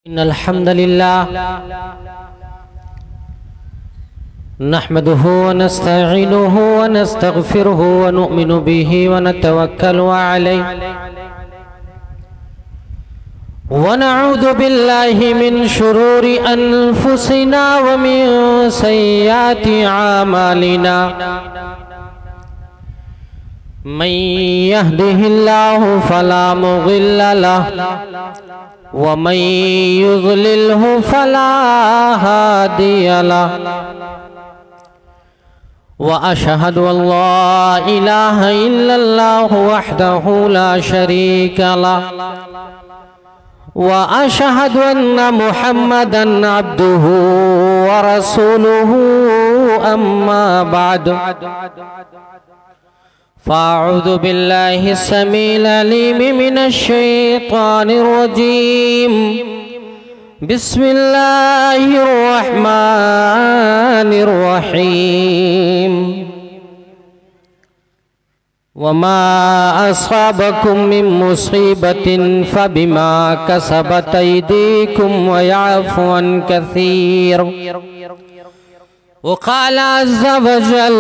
इन्नल हम्दुलिल्लाह नहमदुहु व नस्तईनुहु व नस्तगफिरुहु व नुमिनु बिही व नतवक्कलु अलैहि व नऊज़ु बिल्लाहि मिन शुरूरि अनफुसिना व मिन सय्यिआति आमालिना मन यहदिहिल्लाहु फला मुज़िल्ल लहु व मन युज़लिल्हु फला हादिय लहु व अशहदु अल्ला इलाहा इल्लल्लाहु वहदहु ला शरीका लहु व अशहदु अन्ना मुहम्मदन अब्दुहु व रसूलुहु अम्मा बअद फ़अऊज़ु बिल्लाहि अस्समीइल अलीम मिनश शैतानिर रजीम बिस्मिल्लाहिर रहमानिर रहीम वमा असाबकुम मिन मुसीबतिन फबिमा कसबत अयदीकुम व यअफ़ु अन कसीर वक़ाल अज़्ज़ा वजल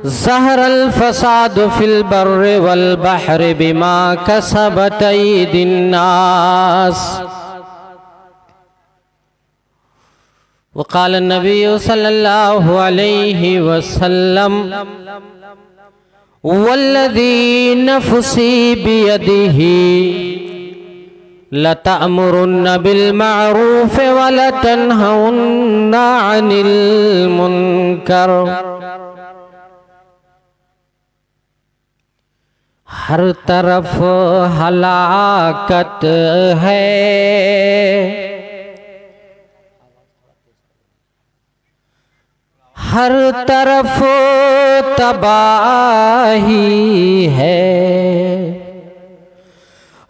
ज़हरल फ़साद फ़िल बर्रि वल बहरि बिमा कसबत अयदिन नास वक़ाल नबी सल्लल्लाहु अलैहि वसल्लम वल्लज़ी नफ़्सी बियदिही लतअमुरुन्न बिल मअरूफ़ व लतनहउन्न अनिल मुनकर। हर तरफ हलाकत है, हर तरफ तबाही है,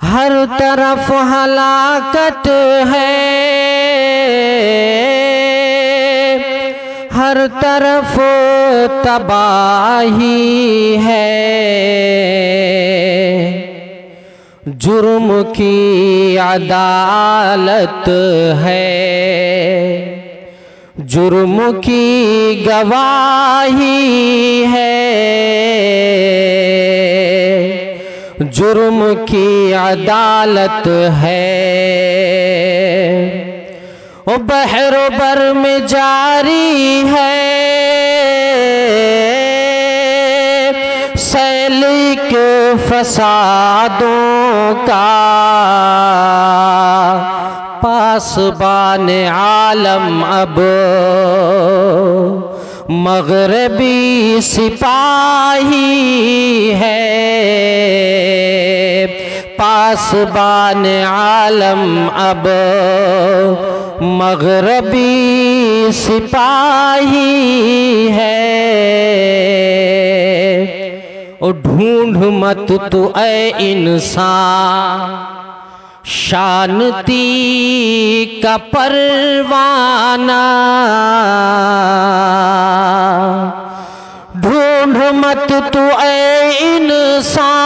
हर तरफ हलाकत है, हर तरफ तबाही है। जुर्म की अदालत है, जुर्म की गवाही है, जुर्म की अदालत है। ओ बहरो बर में जारी है, सैलिक फसादों का पासबान आलम अब मगरबी सिपाही है, पासबान आलम अब मगरबी सिपाही है। ओ ढूंढ मत तू ऐ इंसान शांति का परवाना, ढूंढ मत तू ऐ इंसान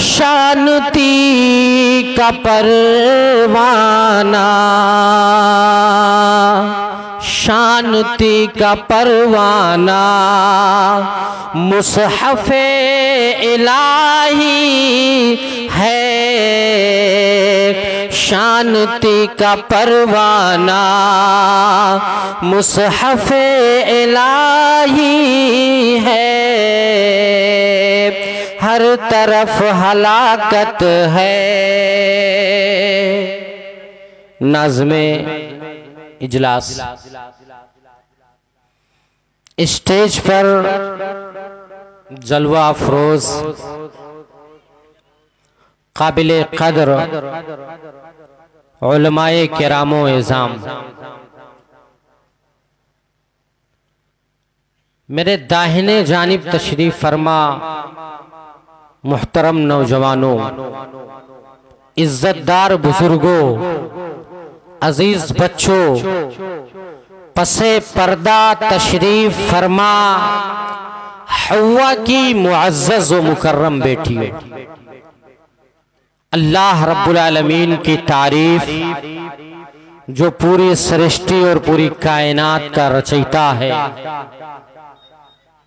शांति का परवाना, शांति का परवाना। मुसहफ़े इलाही है, शांति का परवाना, मुसहफ़े इलाही है। हर तरफ हलाकत है। नज़्मे इजलास स्टेज पर जलवा अफरोज काबिल कदर उलमाए किरामो इज़ाम, मेरे दाहिने जानिब तशरीफ फरमा मुहतरम नौजवानों, इज्जतदार बुजुर्गों, अजीज बच्चों, पसे पर्दा तशरीफ फरमा हव्वा की मुअज़्ज़ज़ व मुकर्रम बेटियों, अल्लाह रब्बुल आलमीन की तारीफ, जो पूरी सृष्टि और पूरी कायनात का रचयिता है,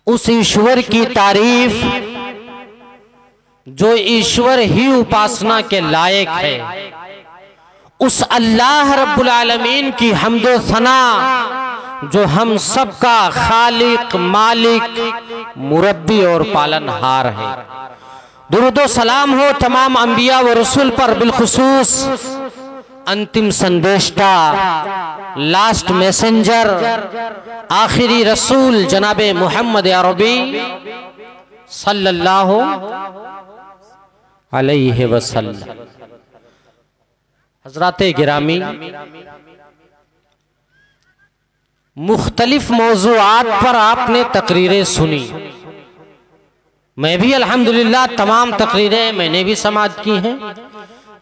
उस ईश्वर की तारीफ जो ईश्वर ही उपासना के लायक है, उस अल्लाह रब्बुल आलमीन की हम्दो सना जो हम सबका खालिक, मालिक, मुरब्बी और पालनहार है। दुरूदो सलाम हो तमाम अंबिया व रसूल पर, बिलखुसूस अंतिम संदेष्टा, लास्ट मैसेंजर, आखिरी रसूल जनाबे मोहम्मद अरबी सल्लल्लाहु अलैहि वसल्लम। हज़राते गिरामी, मुख्तलिफ मौज़ूआत पर आपने तकरीरें सुनी। मैं भी अल्हम्दुलिल्लाह तमाम तकरीरें मैंने भी समाअत की हैं।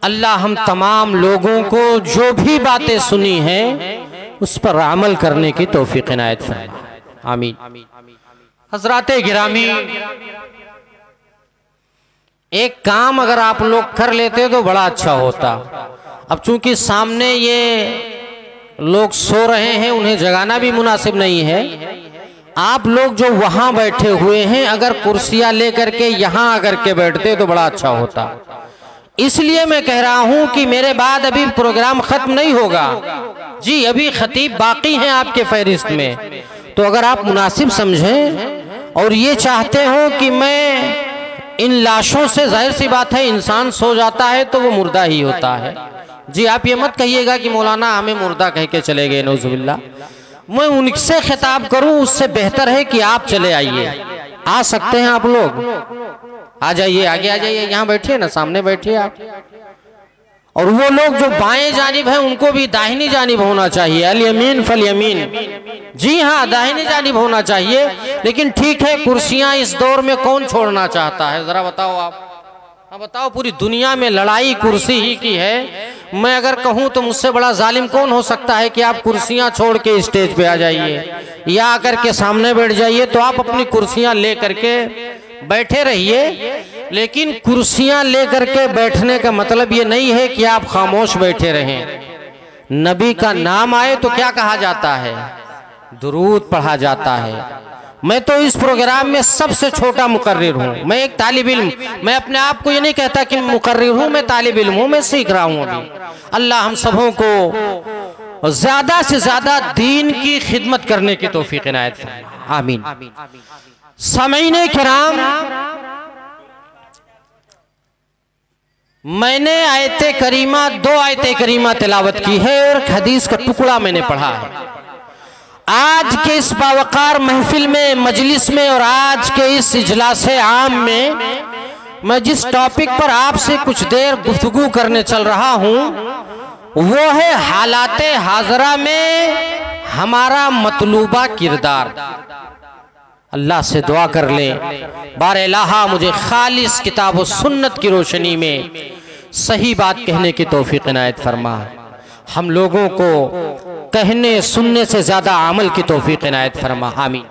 अल्लाह हम तमाम लोगों को जो भी बातें सुनी हैं उस पर अमल करने की तौफीक इनायत फरमाए, आमीन। हज़राते गिरामी, एक काम अगर आप लोग कर लेते तो बड़ा अच्छा होता। अब चूंकि सामने ये लोग सो रहे हैं, उन्हें जगाना भी मुनासिब नहीं है। आप लोग जो वहां बैठे हुए हैं, अगर कुर्सियां लेकर के यहां आकर के बैठते तो बड़ा अच्छा होता। इसलिए मैं कह रहा हूं कि मेरे बाद अभी प्रोग्राम खत्म नहीं होगा जी, अभी खतीब बाकी हैं आपके फहरिस्त में। तो अगर आप मुनासिब समझें और ये चाहते हो कि मैं इन लाशों से, जाहिर सी बात है इंसान सो जाता है तो वो मुर्दा ही होता है जी, आप ये मत कहिएगा कि मौलाना हमें मुर्दा कह के चले गए, नौजुबिल्लाह। मैं उनसे खिताब करूं, उससे बेहतर है कि आप चले आइए। आ सकते हैं आप लोग, आ जाइए, आगे आ जाइए, यहाँ बैठिए ना, सामने बैठिए आप। और वो लोग जो बाएं जानिब हैं उनको भी दाहिनी जानिब होना चाहिए, अल यमीन फल यमीन, जी हाँ दाहिनी जानिब होना चाहिए। लेकिन ठीक है, कुर्सियां इस दौर में कौन छोड़ना चाहता है, जरा बताओ आप। हाँ बताओ, पूरी दुनिया में लड़ाई कुर्सी ही की है। मैं अगर कहूं तो मुझसे बड़ा जालिम कौन हो सकता है कि आप कुर्सियां छोड़ के स्टेज पे आ जाइए या आकर के सामने बैठ जाइए। तो आप अपनी कुर्सियां ले करके बैठे रहिए, लेकिन कुर्सियां लेकर के बैठने का मतलब ये नहीं है कि आप खामोश बैठे रहें। नबी का नाम आए तो क्या कहा जाता है, दुरूद पढ़ा जाता है। मैं तो इस प्रोग्राम में सबसे छोटा मुकर्रिर हूँ, मैं एक तालिब इल्म, मैं अपने आप को ये नहीं कहता कि मुकर्रिर हूँ, मैं तालिब इल्म हूँ, मैं सीख रहा हूँ अभी। अल्लाह हम सबों को ज्यादा से ज्यादा दीन की खिदमत करने की तौफीक इनायत फरमाए, आमीन। सामीने किराम, मैंने आयते करीमा, 2 आयते करीमा तिलावत की है और एक हदीस का टुकड़ा मैंने पढ़ा है। आज के इस बावकार महफिल में, मजलिस में और आज के इस इजलासे आम में मैं जिस टॉपिक पर आपसे कुछ देर गुफ्तगू करने चल रहा हूं वो है हालाते हाजरा में हमारा मतलूबा किरदार। अल्लाह से दुआ कर लें, बारे इलाहा मुझे खालिस किताब और सुन्नत की रोशनी में सही बात कहने की तौफीक इनायत फरमा। हम लोगों को कहने सुनने से ज्यादा अमल की तौफीक इनायत फरमा, आमीन।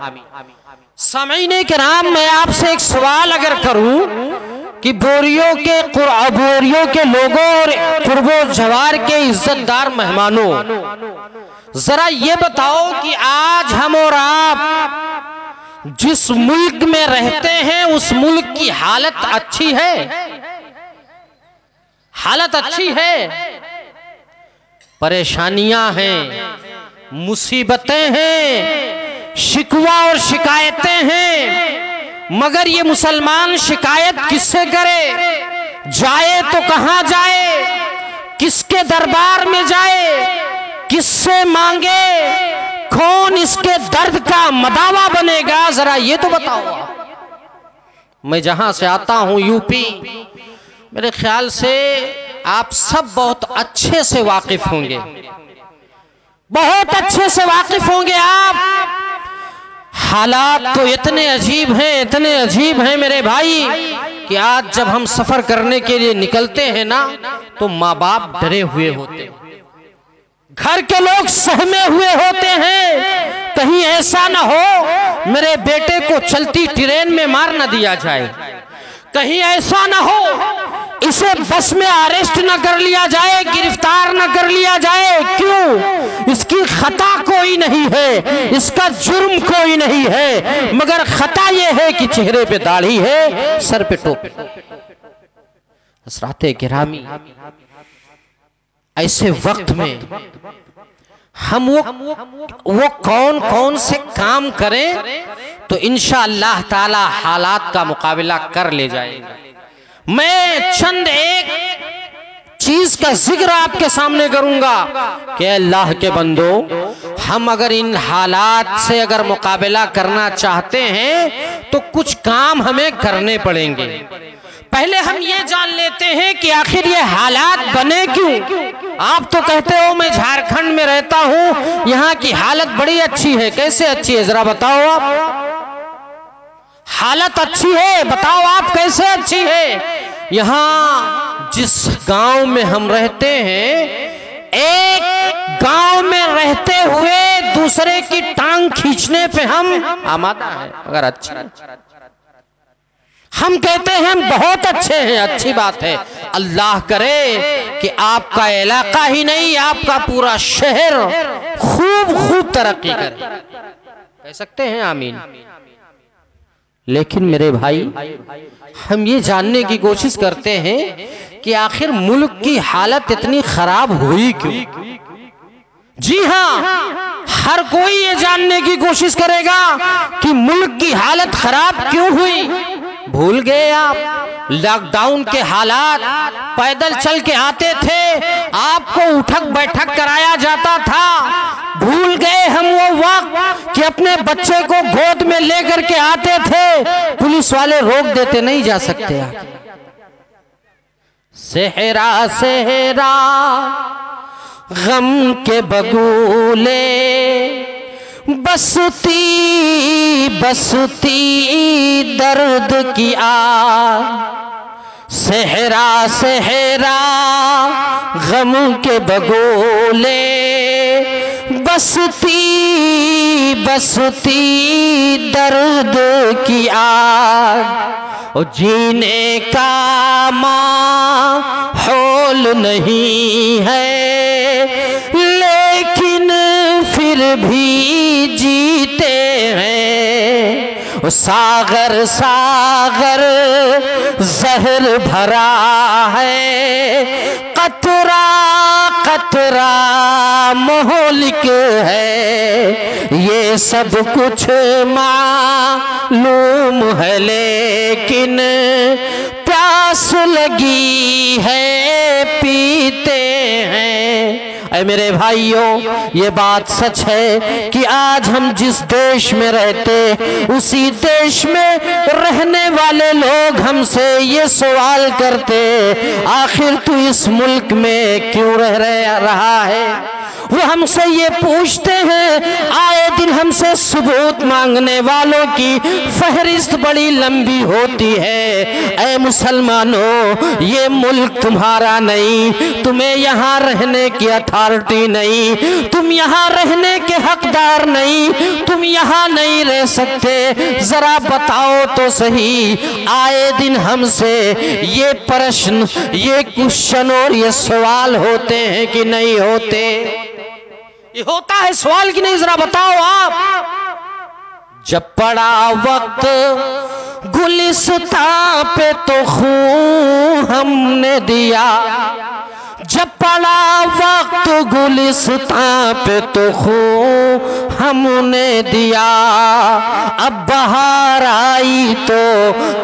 सामीने किराम, मैं आपसे एक सवाल अगर करूं कि बोरियों के लोगों और कुर्बो जवार के इज्जतदार मेहमानों, जरा ये बताओ कि आज हम और आप जिस मुल्क में रहते हैं उस मुल्क की हालत अच्छी है? हालत अच्छी है? परेशानियां हैं, मुसीबतें हैं, शिकवा और शिकायतें हैं, मगर ये मुसलमान शिकायत किससे करे? जाए तो कहां जाए? किसके दरबार में जाए? किससे मांगे? कौन इसके दर्द का मदावा बनेगा? जरा ये तो बताओ। मैं जहां से आता हूं यूपी, मेरे ख्याल से आप सब बहुत अच्छे से वाकिफ होंगे, बहुत अच्छे से वाकिफ होंगे आप। हालात तो इतने अजीब हैं, इतने अजीब हैं मेरे भाई कि आज जब हम सफर करने के लिए निकलते हैं ना तो माँ बाप डरे हुए होते हैं, घर के लोग सहमे हुए होते हैं, कहीं ऐसा ना हो मेरे बेटे को चलती ट्रेन में मार ना दिया जाए, कहीं ऐसा ना हो इसे बस में अरेस्ट न कर लिया जाए, गिरफ्तार न कर लिया जाए। क्यों? इसकी खता कोई नहीं है, इसका जुर्म कोई नहीं है, मगर खता यह है कि चेहरे पे दाढ़ी है, सर पे टोपी। हज़राते गिरामी, ऐसे वक्त में हम वो कौन कौन से काम करें तो इंशाअल्लाह ताला हालात का मुकाबला कर ले जाएंगे। मैं चंद एक चीज का जिक्र आपके सामने करूंगा कि अल्लाह के बंदो, हम अगर इन हालात से अगर मुकाबला करना चाहते हैं तो कुछ काम हमें करने पड़ेंगे। पहले हम ये जान लेते हैं कि आखिर ये हालात बने क्यों। आप तो कहते हो मैं झारखंड में रहता हूं, यहाँ की हालत बड़ी अच्छी है। कैसे अच्छी है जरा बताओ आप। हालत अच्छी है, बताओ आप कैसे अच्छी है। यहाँ जिस गांव में हम रहते हैं, एक गांव में रहते हुए दूसरे की टांग खींचने पे हम आमादा है, मगर अच्छा है। हम कहते हैं हम बहुत अच्छे हैं, अच्छी बात है। अल्लाह करे कि आपका इलाका ही नहीं, आपका पूरा शहर खूब खूब तरक्की करे। कह सकते हैं आमीन। लेकिन मेरे भाई, हम ये जानने की कोशिश करते हैं कि आखिर मुल्क की हालत इतनी खराब हुई क्यों। जी हाँ, हर कोई ये जानने की कोशिश करेगा कि मुल्क की हालत खराब क्यों हुई। भूल गए आप लॉकडाउन के हालात? पैदल चल के आते थे, आपको उठक बैठक कराया जाता था। भूल गए हम वो वक्त कि अपने बच्चे को गोद में लेकर के आते थे, पुलिस वाले रोक देते, नहीं जा सकते आप। सेहरा सेहरा गम के बगुले, बसती बसती दर्द की आग। सेहरा सेहरा गम के बगुले, बसती बसती दर्द की आग। और जीने का माहौल नहीं है, लेकिन फिर भी जीते हैं। सागर सागर जहर भरा है, कतरा कतरा मोहलिक है। ये सब कुछ मालूम है, लेकिन प्यास लगी है, पीते हैं। ऐ मेरे भाइयों, ये बात सच है कि आज हम जिस देश में रहते, उसी देश में रहने वाले लोग हमसे ये सवाल करते, आखिर तू इस मुल्क में क्यों रह रहा है। वो हमसे ये पूछते हैं, आए दिन हमसे सबूत मांगने वालों की फहरिस्त बड़ी लंबी होती है। ऐ मुसलमानों, ये मुल्क तुम्हारा नहीं, तुम्हें यहाँ रहने की अथॉरिटी नहीं, तुम यहाँ रहने के हकदार नहीं, तुम यहाँ नहीं रह सकते। जरा बताओ तो सही, आए दिन हमसे ये प्रश्न, ये क्वेश्चन और ये सवाल होते हैं कि नहीं होते? ये होता है सवाल कि नहीं, जरा बताओ आप। जब पड़ा वक्त गुलिस्तां पे तो खून हमने दिया, जब पड़ा वक्त गुलिस्तां पे तो खून हमने दिया। अब बहार आई तो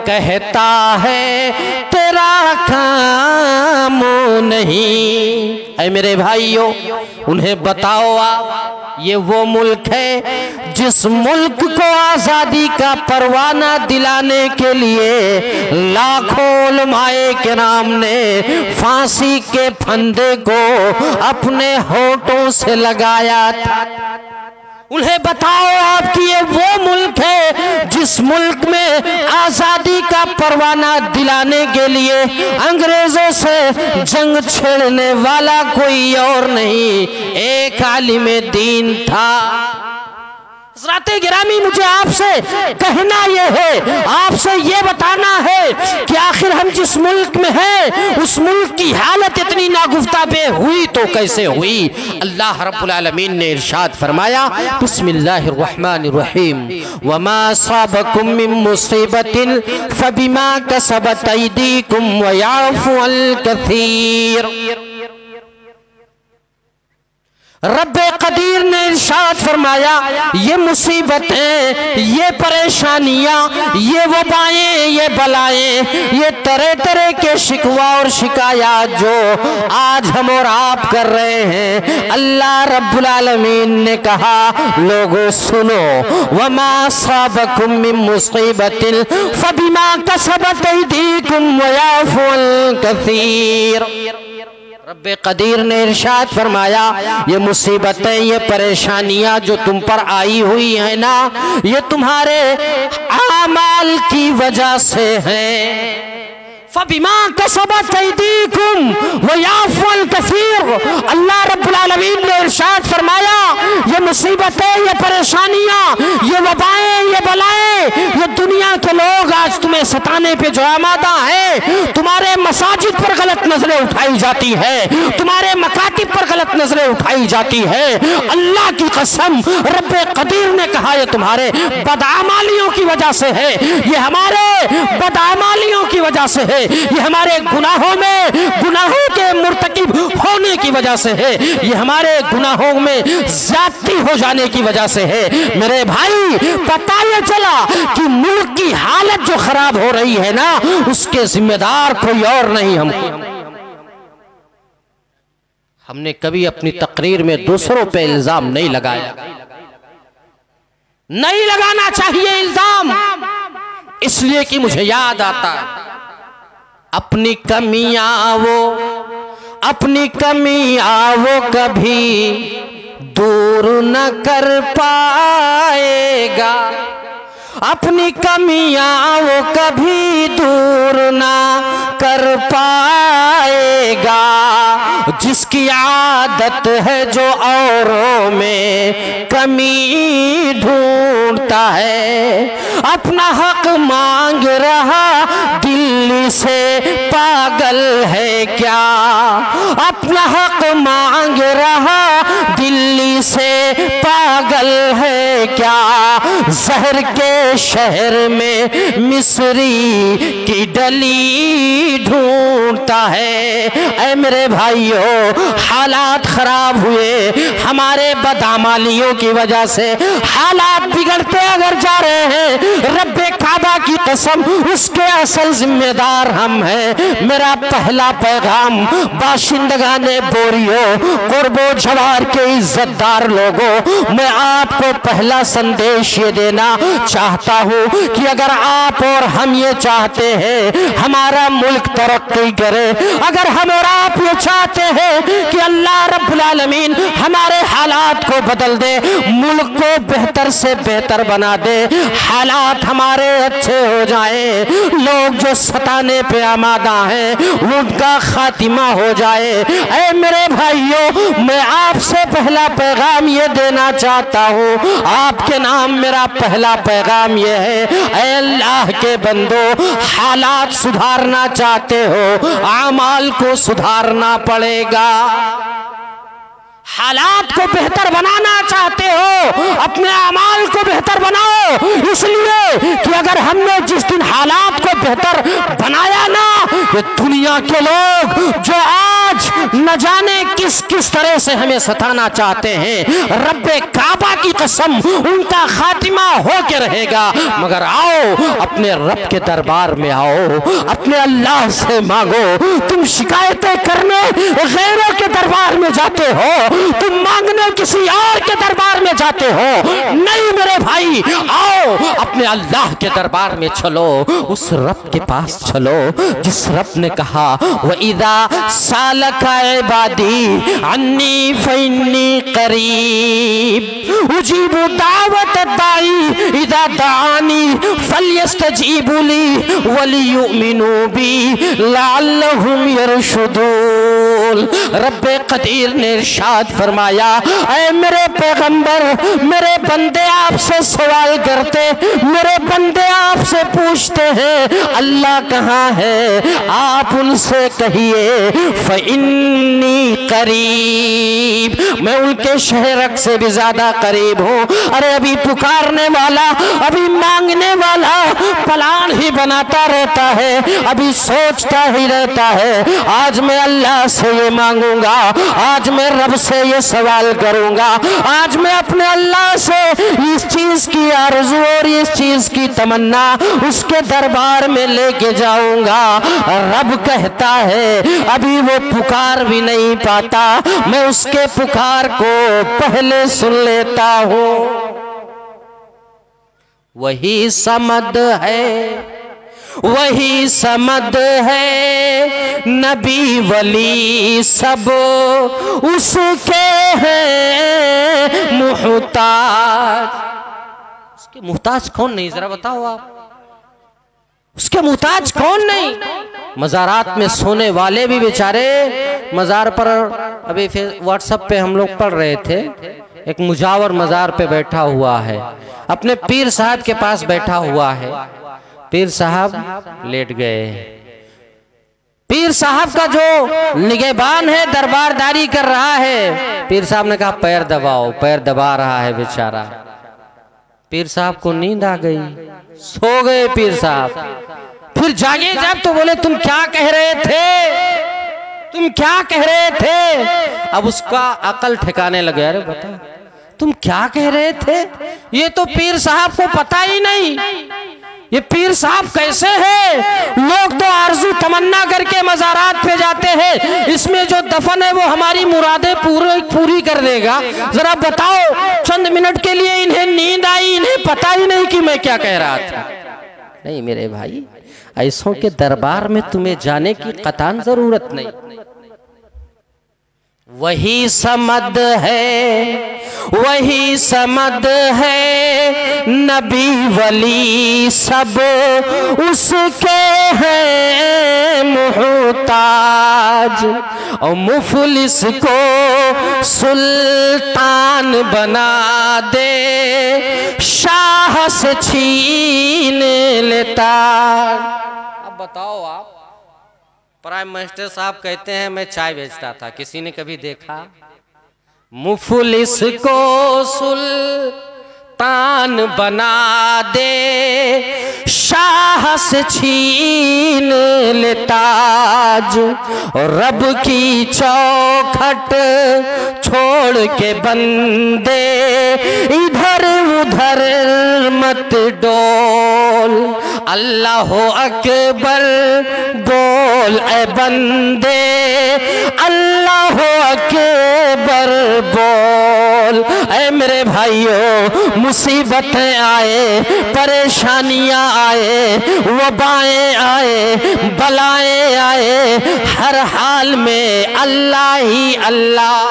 कहता है तेरा काम नहीं। ऐ मेरे भाइयों, उन्हें बताओ आप, ये वो मुल्क है जिस मुल्क को आजादी का परवाना दिलाने के लिए लाखों उलमाए किराम ने फांसी के फंदे को अपने होठों से लगाया था। उन्हें बताओ आप कि ये वो मुल्क है जिस मुल्क में आजादी का परवाना दिलाने के लिए अंग्रेजों से जंग छेड़ने वाला कोई और नहीं, एक आलिम दीन था। हज़रात गिरामी, मुझे आपसे कहना यह है, आपसे ये बताना है कि आखिर हम जिस मुल्क में हैं उस मुल्क की हालत इतनी नागुफ्ताबे हुई तो कैसे हुई। अल्लाह रब्बुल आलमीन ने इरशाद फरमाया, बिस्मिल्लाहिर रहमानिर रहीम, वमा असाबकुम मिन मुसीबतिन फबिमा कसबत अयदीकुम व याफू अन कसीर। रब्बे कदीर ने इरशाद फरमाया, ये मुसीबतें, ये परेशानियां, ये वबाएं, ये बलाएं, ये तरह तरह के शिकवा और शिकायत जो आज हम और आप कर रहे हैं, अल्लाह रब्बुल आलमीन ने कहा, लोगों सुनो, वमा असाबकुम मिन मुसीबतिन फबिमा कसबत अयदीकुम व याफू अन कसीर। रब्बे कदीर ने इरशाद फरमाया, ये मुसीबतें, ये परेशानियां जो तुम पर आई हुई है ना, ये तुम्हारे आमाल की वजह से हैं। फबिमा कसबत अयदीकुम व याफू अन कसीर। अल्लाह रब्बुल आलमीन ने इरशाद फरमाया, ये मुसीबतें, ये परेशानियां, ये वबाएं, ये बलाएं, ये दुनिया के लोग आज तुम्हें सताने पे जो आमादा है, तुम्हारे मसाजिद पर गलत नजरें उठाई जाती है, तुम्हारे मकातिब पर गलत नजरें उठाई जाती है। अल्लाह की कसम, रब्बे कदीर ने कहा, ये तुम्हारे बदआमालियों की वजह से है, ये हमारे बदआमालियों की वजह से है, ये हमारे गुनाहों में, गुनाहों के मुर्तकिब होने की वजह से है, ये हमारे गुनाहों में ज्यादती हो जाने की वजह से है। मेरे भाई, पता ये चला कि मुल्क की हालत जो खराब हो रही है ना, उसके जिम्मेदार कोई और नहीं, हमने कभी अपनी तकरीर में दूसरों पे इल्जाम नहीं लगाया। नहीं लगाना चाहिए इल्जाम, इसलिए कि मुझे याद आता है अपनी कमियां वो कभी दूर न कर पाएगा, अपनी कमियां वो कभी दूर ना कर पाएगा। जिसकी आदत है जो औरों में कमी ढूंढता है, अपना हक मांग रहा दिल्ली से पागल है क्या, अपना हक मांग रहा दिल्ली से पागल है क्या। जहर के शहर में मिस्री की डली ढूंढता है। ऐ मेरे भाइयों, हालात खराब हुए हमारे बदआमालियों की वजह से, हालात बिगड़ते अगर जा रहे हैं, रब्बे काबा की कसम उसके असल जिम्मेदार हम हैं। मेरा पहला पैगाम बाशिंदगाने बोरियो, कुर्बो जवार के इज्जतदार लोगों, मैं आपको पहला संदेश ये देना चाहता हूँ कि अगर आप और हम ये चाहते हैं हमारा मुल्क तरक्की करे, अगर हम और आप ये चाहते हैं कि अल्लाह रब्बुल आलमीन हमारे हालात को बदल दे, मुल्क को बेहतर से बेहतर बना दे, हालात हमारे अच्छे हो जाए, लोग जो सताने पे आमादा हैं उनका खातिमा हो जाए। ऐ मेरे भाइयों, मैं आपसे पहला पैगाम ये देना चाहता हूँ, आपके नाम मेरा पहला पैगाम ये है, ऐ अल्लाह के बंदो, हालात सुधारना चाहते हो, आमाल को सुधारना पड़ेगा। हालात को बेहतर बनाना चाहते हो, अपने अमाल को बेहतर बनाओ, इसलिए कि अगर हमने जिस दिन हालात को बेहतर बनाया ना, ये दुनिया के लोग जो आज न जाने किस किस तरह से हमें सताना चाहते हैं, रब्बे काबा की कसम उनका खातिमा हो के रहेगा। मगर आओ, अपने रब के दरबार में आओ, अपने अल्लाह से मांगो। तुम शिकायतें करने गैरों के दरबार में जाते हो, तुम मांगने किसी और के दरबार में जाते हो, नहीं मेरे भाई, आओ अपने अल्लाह के दरबार में चलो, उस रब के पास चलो जिस रब ने कहा, व इदा सालका इबादी अन्नी फइन्नी करीब उजीबु दावत दाई इदा दानी फल्यस्तजीबु ली वलियुमिनु बी लअल्लहुम यरशुदून। रसूल रब्बे कदीर ने इरशाद फरमाया, ऐ मेरे पैगंबर, मेरे बंदे आपसे सवाल करते, मेरे बंदे आपसे पूछते हैं अल्लाह कहाँ है, आप उनसे कहिए फ़इन्नी करीब, मैं उनके शहरक से भी ज्यादा करीब हूँ। अरे अभी पुकारने वाला, अभी मांगने वाला प्लान ही बनाता रहता है, अभी सोचता ही रहता है आज मैं अल्लाह से ये मांगूंगा, आज मैं रब से ये सवाल करूंगा, आज मैं अपने अल्लाह से इस चीज की आरज़ू और इस चीज की तमन्ना उसके दरबार में लेके जाऊंगा। रब कहता है अभी वो पुकार भी नहीं पाता, मैं उसके पुकार को पहले सुन लेता हूं। वही समद है, वही समद है, नबी वली सब उसके हैं मुहताज। उसके मुहताज कौन नहीं, जरा बताओ आप, उसके मुहताज कौन नहीं। मज़ारात में सोने वाले भी बेचारे मज़ार पर, अभी फिर व्हाट्सएप पे हम लोग पढ़ रहे थे, एक मुजावर मज़ार पे बैठा हुआ है, अपने पीर साहब के पास बैठा हुआ है, पीर साहब लेट गए, पीर साहब का जो निगहबान है दरबारदारी कर रहा है, पीर साहब ने कहा पैर दबाओ, पैर दबा रहा है बेचारा। पीर साहब को नींद आ गई, सो गए पीर साहब। फिर जागे जब तो बोले तुम क्या कह रहे थे, तुम क्या कह रहे थे। अब उसका अकल ठिकाने लगे, अरे बता तुम क्या कह रहे थे, ये तो पीर साहब को पता ही नहीं, ये पीर साहब कैसे हैं। लोग तो आरज़ू तमन्ना करके मज़ारात पे जाते हैं, इसमें जो दफन है वो हमारी मुरादें पूरी कर देगा। जरा बताओ, चंद मिनट के लिए इन्हें नींद आई, इन्हें पता ही नहीं कि मैं क्या कह रहा था। नहीं मेरे भाई, ऐसों के दरबार में तुम्हें जाने की कतान जरूरत नहीं। वही समद है, वही समद है, नबी वली सब उसके हैं मुहताज। और मुफलिस को सुल्तान बना दे, शाह से छीन लेता। अब बताओ आप, प्राइम मिनिस्टर साहब कहते हैं मैं चाय बेचता था, किसी ने कभी देखा। मुफलिस को सुल्तान बना दे, शाह से छीन ले ताज। और रब की चौखट छोड़ के बंदे इधर उधर मत डोल, अल्लाह अकबर बोल ए बंदे, अल्लाह अकबर बोल। ऐ मेरे भाइयों, मुसीबतें आए, परेशानियां आए, वबाएं आए, बलाएं आए, हर हाल में अल्लाह ही अल्लाह।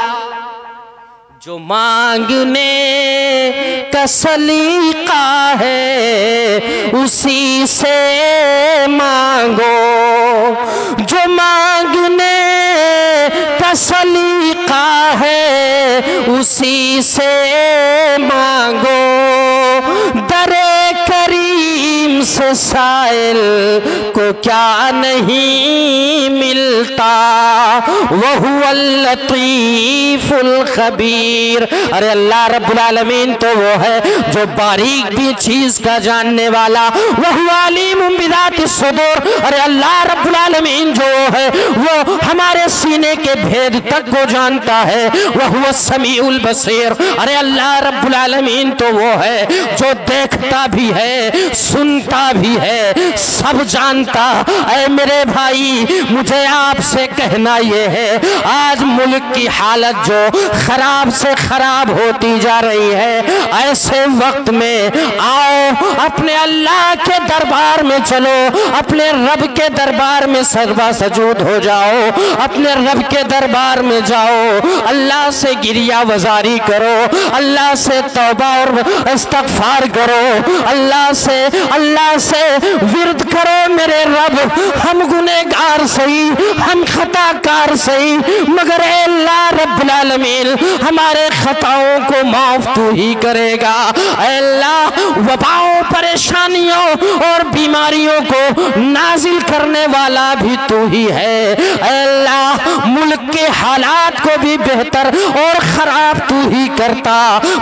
जो मांगने का सलीका है उसी से मांगो, जो मांगने का सलीका है उसी से मांगो। दरे करीम से साइल को क्या नहीं मिलता, वहुवल लतीफुल खबीर। अरे अल्लाह रब्बुल आलमीन तो वो है जो बारीक भी चीज का जानने वाला, वहु अलीमुम बिज़ातिस सुदूर। अरे अल्लाह रब्बुल आलमीन जो है वो हमारे सीने के भेद तक को जानता है, वहुव समीउल बसीर। अरे अल्लाह रब्बुल आलमीन तो वो है जो देखता भी है, सुनता भी है, सब जानता। ऐ मेरे भाई, मुझे आपसे कहना ये है, आज मुल्क की हालत जो खराब से खराब होती जा रही है, ऐसे वक्त में आओ अपने अल्लाह के दरबार में चलो, अपने रब के दरबार में सजदा सजूद हो जाओ, अपने रब के दरबार में जाओ, अल्लाह से गिरिया वजारी करो, अल्लाह से तौबा और इस्तगफार करो, अल्लाह से विरद करो मेरे रब, हम गुनहगार सही, हम खताकार सही, मगर ऐ अल्लाह रब्बुल आलमीन हमारे खताओं को माफ तू ही करेगा। ऐ अल्लाह वबाओं, परेशानियों और बीमारियों को नाजिल करने वाला भी तू ही है। ऐ अल्लाह मुल्क के हालात को भी बेहतर और खराब तू ही करता,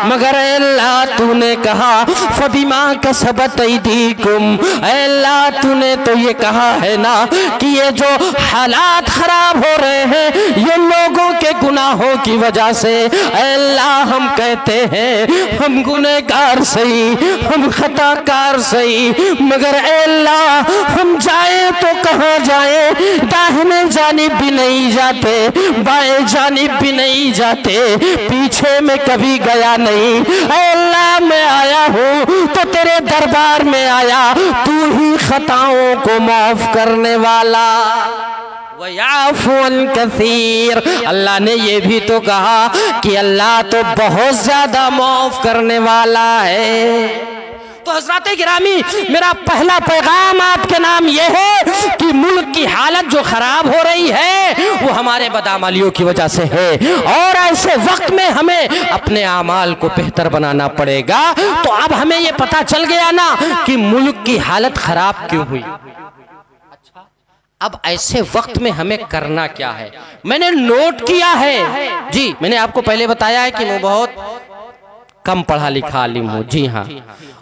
मगर ऐ अल्लाह तूने कहा फबिमा कसबत ऐदीकुम, ऐ अल्लाह तूने तो ये कहा है ना कि ये जो हालात खराब हो रहे हैं ये लोगों के गुनाहों की वजह से। ऐ अल्लाह हम कहते हैं हम गुनहगार सही, हम खताकार सही, मगर ऐ अल्लाह हम जाए तो कहाँ जाए, दाहिने जानिब भी नहीं जाते, बाएं जानिब भी नहीं जाते, पीछे में कभी गया नहीं। ऐ अल्लाह मैं आया हूँ तो तेरे दरबार में आया, तू ही खताओं को माफ करने वाला। वयाफुन कसीर, अल्लाह ने ये भी तो कहा कि अल्लाह तो बहुत ज्यादा माफ करने वाला है। तो हज़रात गिरामी, मेरा पहला पैगाम आपके नाम यह है कि मुल्क की हालत जो खराब हो रही है वो हमारे बदअमलियों की वजह से है, और ऐसे वक्त में हमें अपने आमाल को बेहतर बनाना पड़ेगा। तो अब हमें ये पता चल गया ना कि मुल्क की हालत खराब क्यों हुई। अब ऐसे वक्त में हमें करना क्या है, मैंने नोट किया है जी। मैंने आपको पहले बताया है कि मैं बहुत कम पढ़ा लिखा आलिम हूँ, जी हाँ,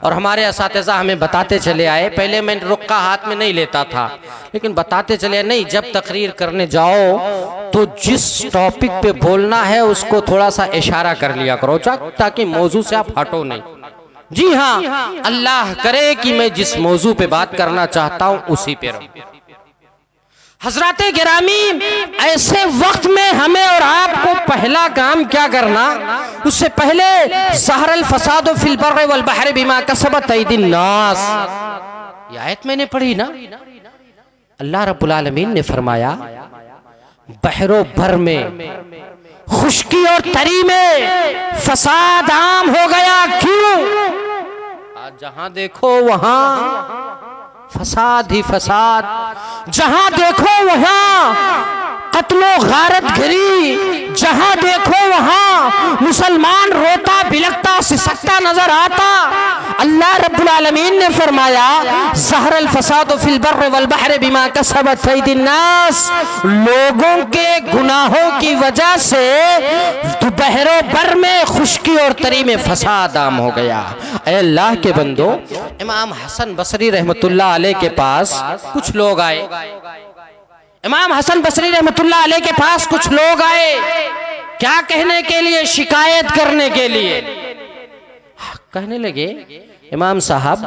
और हमारे असातिज़ा हमें बताते चले आए। पहले मैं रुक्का हाथ में नहीं लेता था, लेकिन बताते चले नहीं, जब तकरीर करने जाओ तो जिस टॉपिक पे बोलना है उसको थोड़ा सा इशारा कर लिया करो ताकि मौजू से आप हटो नहीं। जी हाँ, अल्लाह करे कि मैं जिस मौजू पे बात करना चाहता हूँ उसी पे रहूं। हजराते गिरामी, ऐसे वक्त में हमें और आपको पहला काम क्या करना, उससे पहले ज़हरल फसाद फिल बर्रि वल बहरि बिमा कसबत ऐदिन नास, ये आयत मैंने पढ़ी ना। अल्लाह रब्बुल आलमीन ने फरमाया बहरो भर में, खुश्की और तरी में फसाद आम हो गया। क्यों? आज जहां देखो वहां फसाद ही फसाद, जहां देखो वहां कत्लो गारत गिरी, जहां देखो वहां मुसलमान रोता बिलकता सिसकता नजर आता। अल्लाह रब्बुल आलमीन ने फरमाया ज़हरल फसाद फिल बर्रि वल बहरि बिमा कसबत ऐदिन नास, लोगों के गुनाहों की वजह से बहरो बर में खुश्की और तरी में फसाद आम हो गया। ऐ अल्लाह के बंदो, इमाम हसन बसरी रहमतुल्लाह अलैह के पास कुछ लोग आए। इमाम हसन बसरी रहमतुल्लाह अलैह के पास कुछ लोग आए, क्या कहने के लिए? शिकायत करने के लिए। कहने लगे इमाम साहब,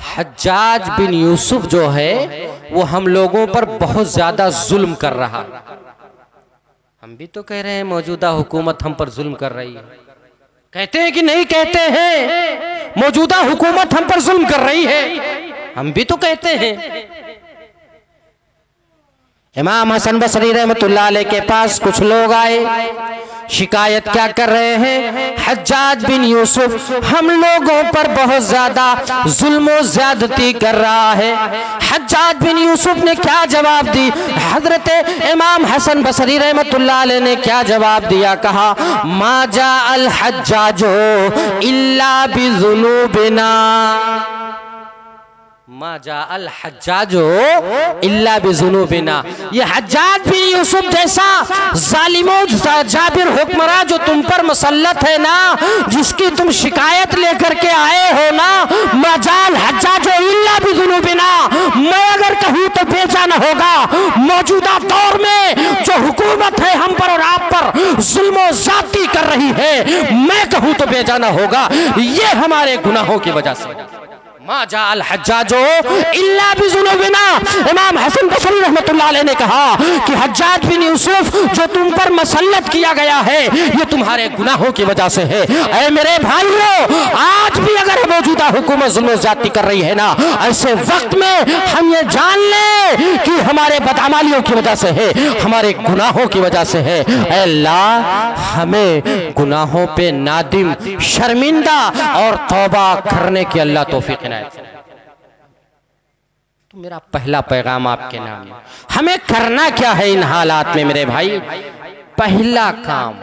हज्जाज बिन यूसुफ जो है वो हम लोगों पर बहुत ज्यादा जुल्म कर रहा। हम भी तो कह रहे हैं मौजूदा हुकूमत हम पर जुल्म कर रही है। कहते हैं कि नहीं कहते हैं मौजूदा हुकूमत हम पर जुल्म कर रही है, हम भी तो कहते हैं। इमाम हसन बसरी रहमतुल्लाह अलैह के पास कुछ लोग आए, शिकायत क्या कर रहे हैं? हज्जाज बिन यूसुफ हम लोगों पर बहुत ज्यादा जुल्म ज्यादती कर रहा है। हज्जाज बिन यूसुफ ने क्या जवाब दी? हजरत इमाम हसन बसरी रहमतुल्लाह अलैह ने क्या जवाब दिया? कहा मा जा अल हज्जाजो इल्ला बिजुनूबिना, मा जा अल हज्जाजो इल्ला बिजुनूबिना। ये हज्जाज बिन यूसुफ जैसा जालिमो जाबिर हुक्मरान जो तुम पर मुसल्लत है ना, जिसकी तुम शिकायत लेकर के आए हो ना, मा जा अल हज्जाजो इल्ला बिजुनूबिना, मैं अगर कहूँ तो बेजान होगा। मौजूदा दौर में जो हुकूमत है हम पर और आप पर जुल्म ज़्यादती कर रही है, मैं कहूँ तो बेजाना होगा, ये हमारे गुनाहों की वजह से। मा जा अल हज्जाजो इल्ला बिजुनूबिना। इमाम हसन बसरी रहमतुल्लाह अलैह ने कहा कि हज्जाज बिन यूसुफ जो तुम पर मसल्लत किया गया है ये तुम्हारे गुनाहों की वजह से है। ऐ मेरे भाइयों, आज भी अगर मौजूदा हुकूमत जुल्म ज़्यादती कर रही है ना, ऐसे वक्त में हम ये जान लें कि हमारे बदअमालियों की वजह से है, हमारे गुनाहों की वजह से है। ऐ अल्लाह हमें गुनाहों पे नादिम, शर्मिंदा और तौबा करने की अल्लाह तौफीक इनायत। तो मेरा पहला पैगाम आपके नाम है। हमें करना क्या है इन हालात में मेरे भाई? पहला काम,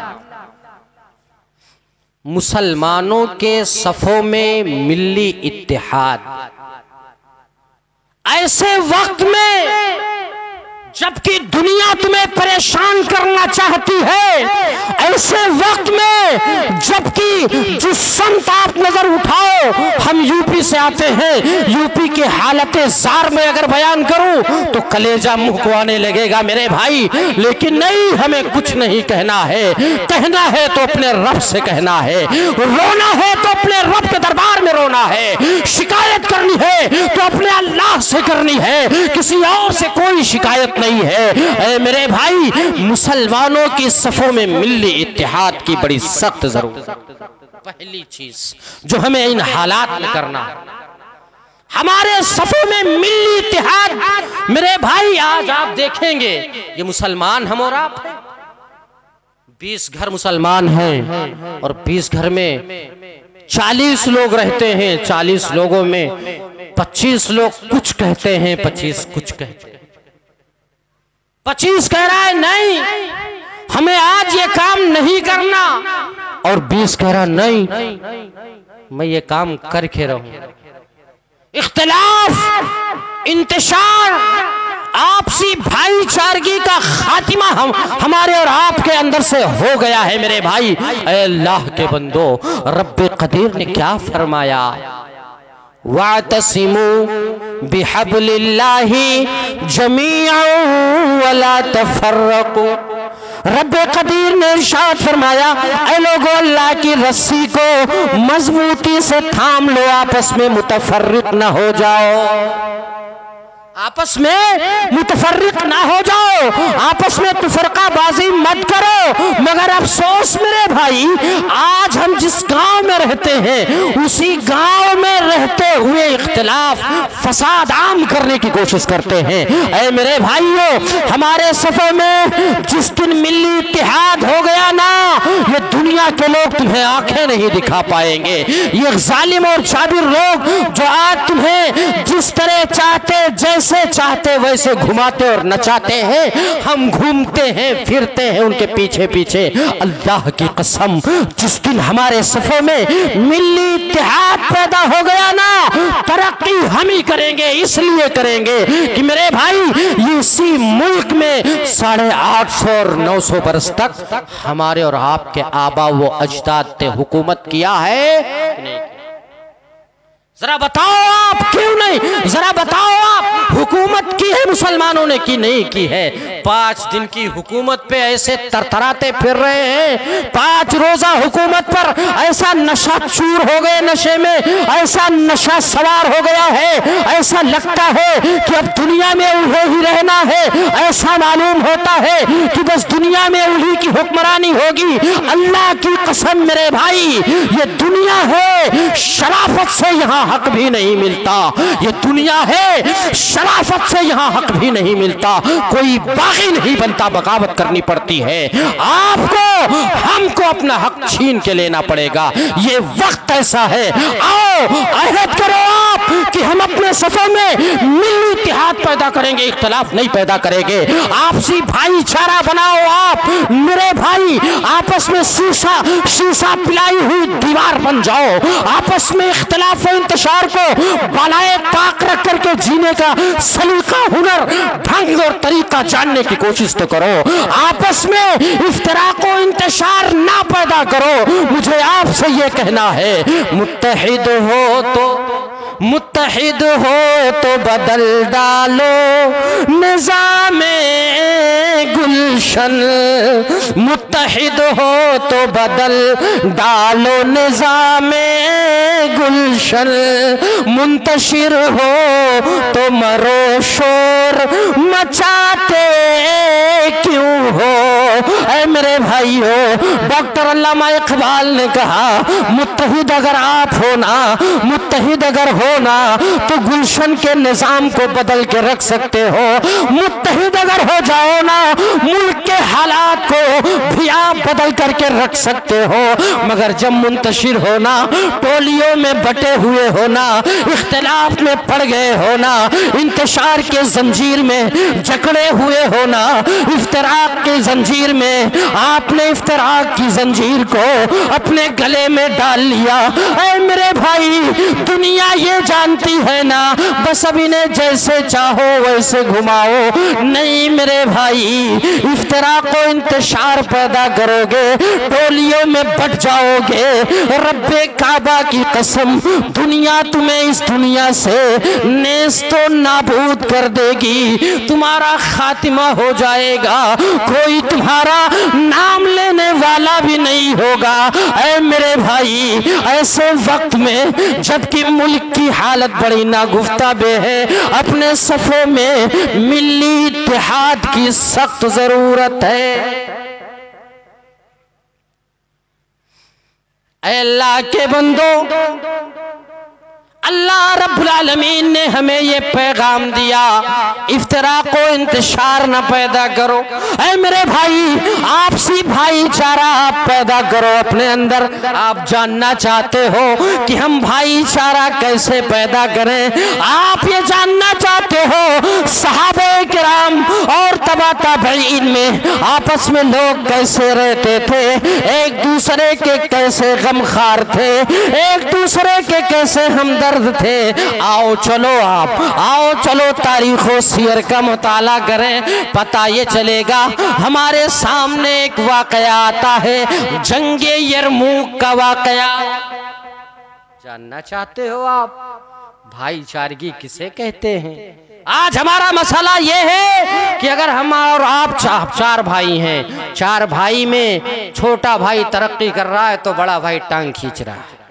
मुसलमानों के सफों में मिल्ली इत्तेहाद। ऐसे वक्त में जबकि दुनिया तुम्हें परेशान करना चाहती है, ऐसे वक्त में जबकि जिस संत आप नजर उठाओ, हम यूपी से आते हैं, यूपी के हालत जार में अगर बयान करूं तो कलेजा मुंह को आने लगेगा मेरे भाई। लेकिन नहीं, हमें कुछ नहीं कहना है। कहना है तो अपने रब से कहना है, रोना है तो अपने रब के दरबार में रोना है, शिकायत करनी है तो अपने अल्लाह से करनी है, किसी और से कोई शिकायत नहीं है। मेरे भाई, मुसलमानों की सफों में मिल्ली इत्तेहाद की बड़ी सख्त जरूरत। पहली चीज जो हमें इन हालात में करना है, हमारे सफों में मिल्ली इत्तेहाद। मेरे भाई, आज आप देखेंगे ये मुसलमान हम और आप हैं, 20 घर मुसलमान हैं और 20 घर में 40 लोग रहते हैं। 40 लोगों में 25 लोग कुछ कहते हैं, 25 कुछ कहते हैं। 25 कह रहा है नहीं, हमें आज ये काम नहीं करना, और 20 कह रहा नहीं, मैं ये काम करके रहूं। इख्तिलाफ, इंतशार, आपसी भाईचारगी का खातिमा हमारे और आपके अंदर से हो गया है मेरे भाई। अल्लाह के बंदो, रब्बे कदीर ने क्या फरमाया? वातसिमू बिहब्लिल्लाहि जमीअन वला तफर्रकू। रब्बे कदीर ने इरशाद फरमाया, ऐ लोगों, अल्लाह की रस्सी को मजबूती से थाम लो, आपस में मुतफर्रिक ना हो जाओ, आपस में मुतफर्रिक ना हो जाओ, आपस में तुफरकाबाजी मत करो। मगर अफसोस मेरे भाई, आज हम जिस गांव में रहते हैं, उसी गांव में रहते हुए इख्तिलाफ, फसाद आम करने की कोशिश करते हैं। ऐ मेरे भाइयों, हमारे सफर में जिस दिन मिल्ली इत्तेहाद हो गया ना, ये दुनिया के लोग तुम्हें आंखें नहीं दिखा पाएंगे। ये जालिम और जाबिर लोग जो आज तुम्हें जिस तरह चाहते, जैसे चाहते वैसे घुमाते और नचाते हैं, हम घूमते हैं, फिरते हैं उनके पीछे पीछे। अल्लाह की कसम, जिस दिन हमारे सफों में मिल्ली इत्तेहाद पैदा हो गया ना, तरक्की हम ही करेंगे। इसलिए करेंगे कि मेरे भाई, इसी मुल्क में 850 और 900 बरस तक हमारे और आपके आबा व अजदाद ने हुकूमत किया है। जरा बताओ आप क्यों नहीं? जरा बताओ आप, हुकूमत की है मुसलमानों ने कि नहीं की है? 5 दिन की हुकूमत पे ऐसे तरतराते फिर रहे हैं, 5 रोजा हुकूमत पर ऐसा नशा चूर हो गए, नशे में ऐसा नशा सवार हो गया है, ऐसा लगता है कि अब दुनिया में उन्हें ही रहना है। ऐसा मालूम होता है कि बस दुनिया में उन्हीं की हुक्मरानी होगी। अल्लाह की कसम मेरे भाई, ये दुनिया है, शराफत से यहाँ हक भी नहीं मिलता। ये दुनिया है, शराफत से यहाँ हक भी नहीं मिलता। कोई बागी नहीं बनता, बगावत करनी पड़ती है। आपको, हमको अपना हक छीन के लेना पड़ेगा। ये वक्त ऐसा है, आओ अहद करो आप कि हम अपने सफर में मिल्ली इत्तेहाद पैदा करेंगे, इख्तिलाफ नहीं पैदा करेंगे। आपसी भाईचारा बनाओ आप मेरे भाई, आपस में शीशा पिलाई हुई दीवार बन जाओ। आपस में इख्तिलाफ इंतशार को बनाए ताक रख करके जीने का सलीका, हुनर, ढंग और तरीका जानने की कोशिश तो करो। आपस में इफ्तिराक और इंतशार ना पैदा करो। मुझे आपसे ये कहना है, मुत्तहिद हो तो बदल डालो निज़ामे गुलशन। मुत्तहिद हो तो बदल डालो निज़ामे गुलशन। मुंतशिर हो तो मरो शोर मचाते क्यों हो। ऐ मेरे भाइयों, डॉक्टर अल्लामा इकबाल ने कहा, मुत्तहिद अगर आप होना, मुत्तहिद अगर होना तो गुलशन के निजाम को बदल के रख सकते हो। मुत्तहिद अगर हो जाओ ना, मुल्क के हालात को भी आप बदल करके रख सकते हो, मगर जब मुंतशिर होना, टोलियों में बटे हुए होना, इख्तिलाफ में पड़ गए होना, इंतशार के जंजीर में जकड़े हुए होना, इफ्तराक के जंजीर में आपने इफ्तराक की जंजीर को अपने गले में डाल लिया। ऐ मेरे भाई, दुनिया ये जानती है ना, बस अब इन्हें जैसे चाहो वैसे घुमाओ। नहीं मेरे भाई, इफ्तराक को इंतशार पैदा करोगे, टोलियों में बट जाओगे। रब्बे काबा की कसम, दुनिया तुम्हें इस दुनिया से नेस्तो नाबूद कर देगी, तुम्हारा खातिमा हो जाएगा, कोई तुम्हारा नाम लेने वाला भी नहीं होगा। ऐ मेरे भाई, ऐसे वक्त में जबकि मुल्क की हालत बड़ी नागुफ्ताबे है, अपने सफों में मिली इत्तेहाद की सख्त जरूरत है। ऐ अल्लाह के बंदो, अल्लाह रब्बुल आलमीन ने हमें ये पैगाम दिया, इफ्तराक को इंतशार न पैदा करो। ऐ मेरे भाई, आपसी भाईचारा आप पैदा करो अपने अंदर। आप जानना चाहते हो कि हम भाईचारा कैसे पैदा करें, आप ये जानना चाहते हो सहाबे किराम और तबा ताबईन में आपस में लोग कैसे रहते थे, एक दूसरे के कैसे गमखार थे, एक दूसरे के कैसे हमदर्द थे। आओ चलो, आओ चलो तारीखो सियर का मुताला करें, पता ये चलेगा। हमारे सामने एक वाकया आता है, जंगे यरमूक का वाकया। जानना चाहते हो आप भाईचारगी किसे कहते हैं? आज हमारा मसला ये है कि अगर हम और आप चार भाई हैं, चार भाई में छोटा भाई तरक्की कर रहा है तो बड़ा भाई टांग खींच रहा है।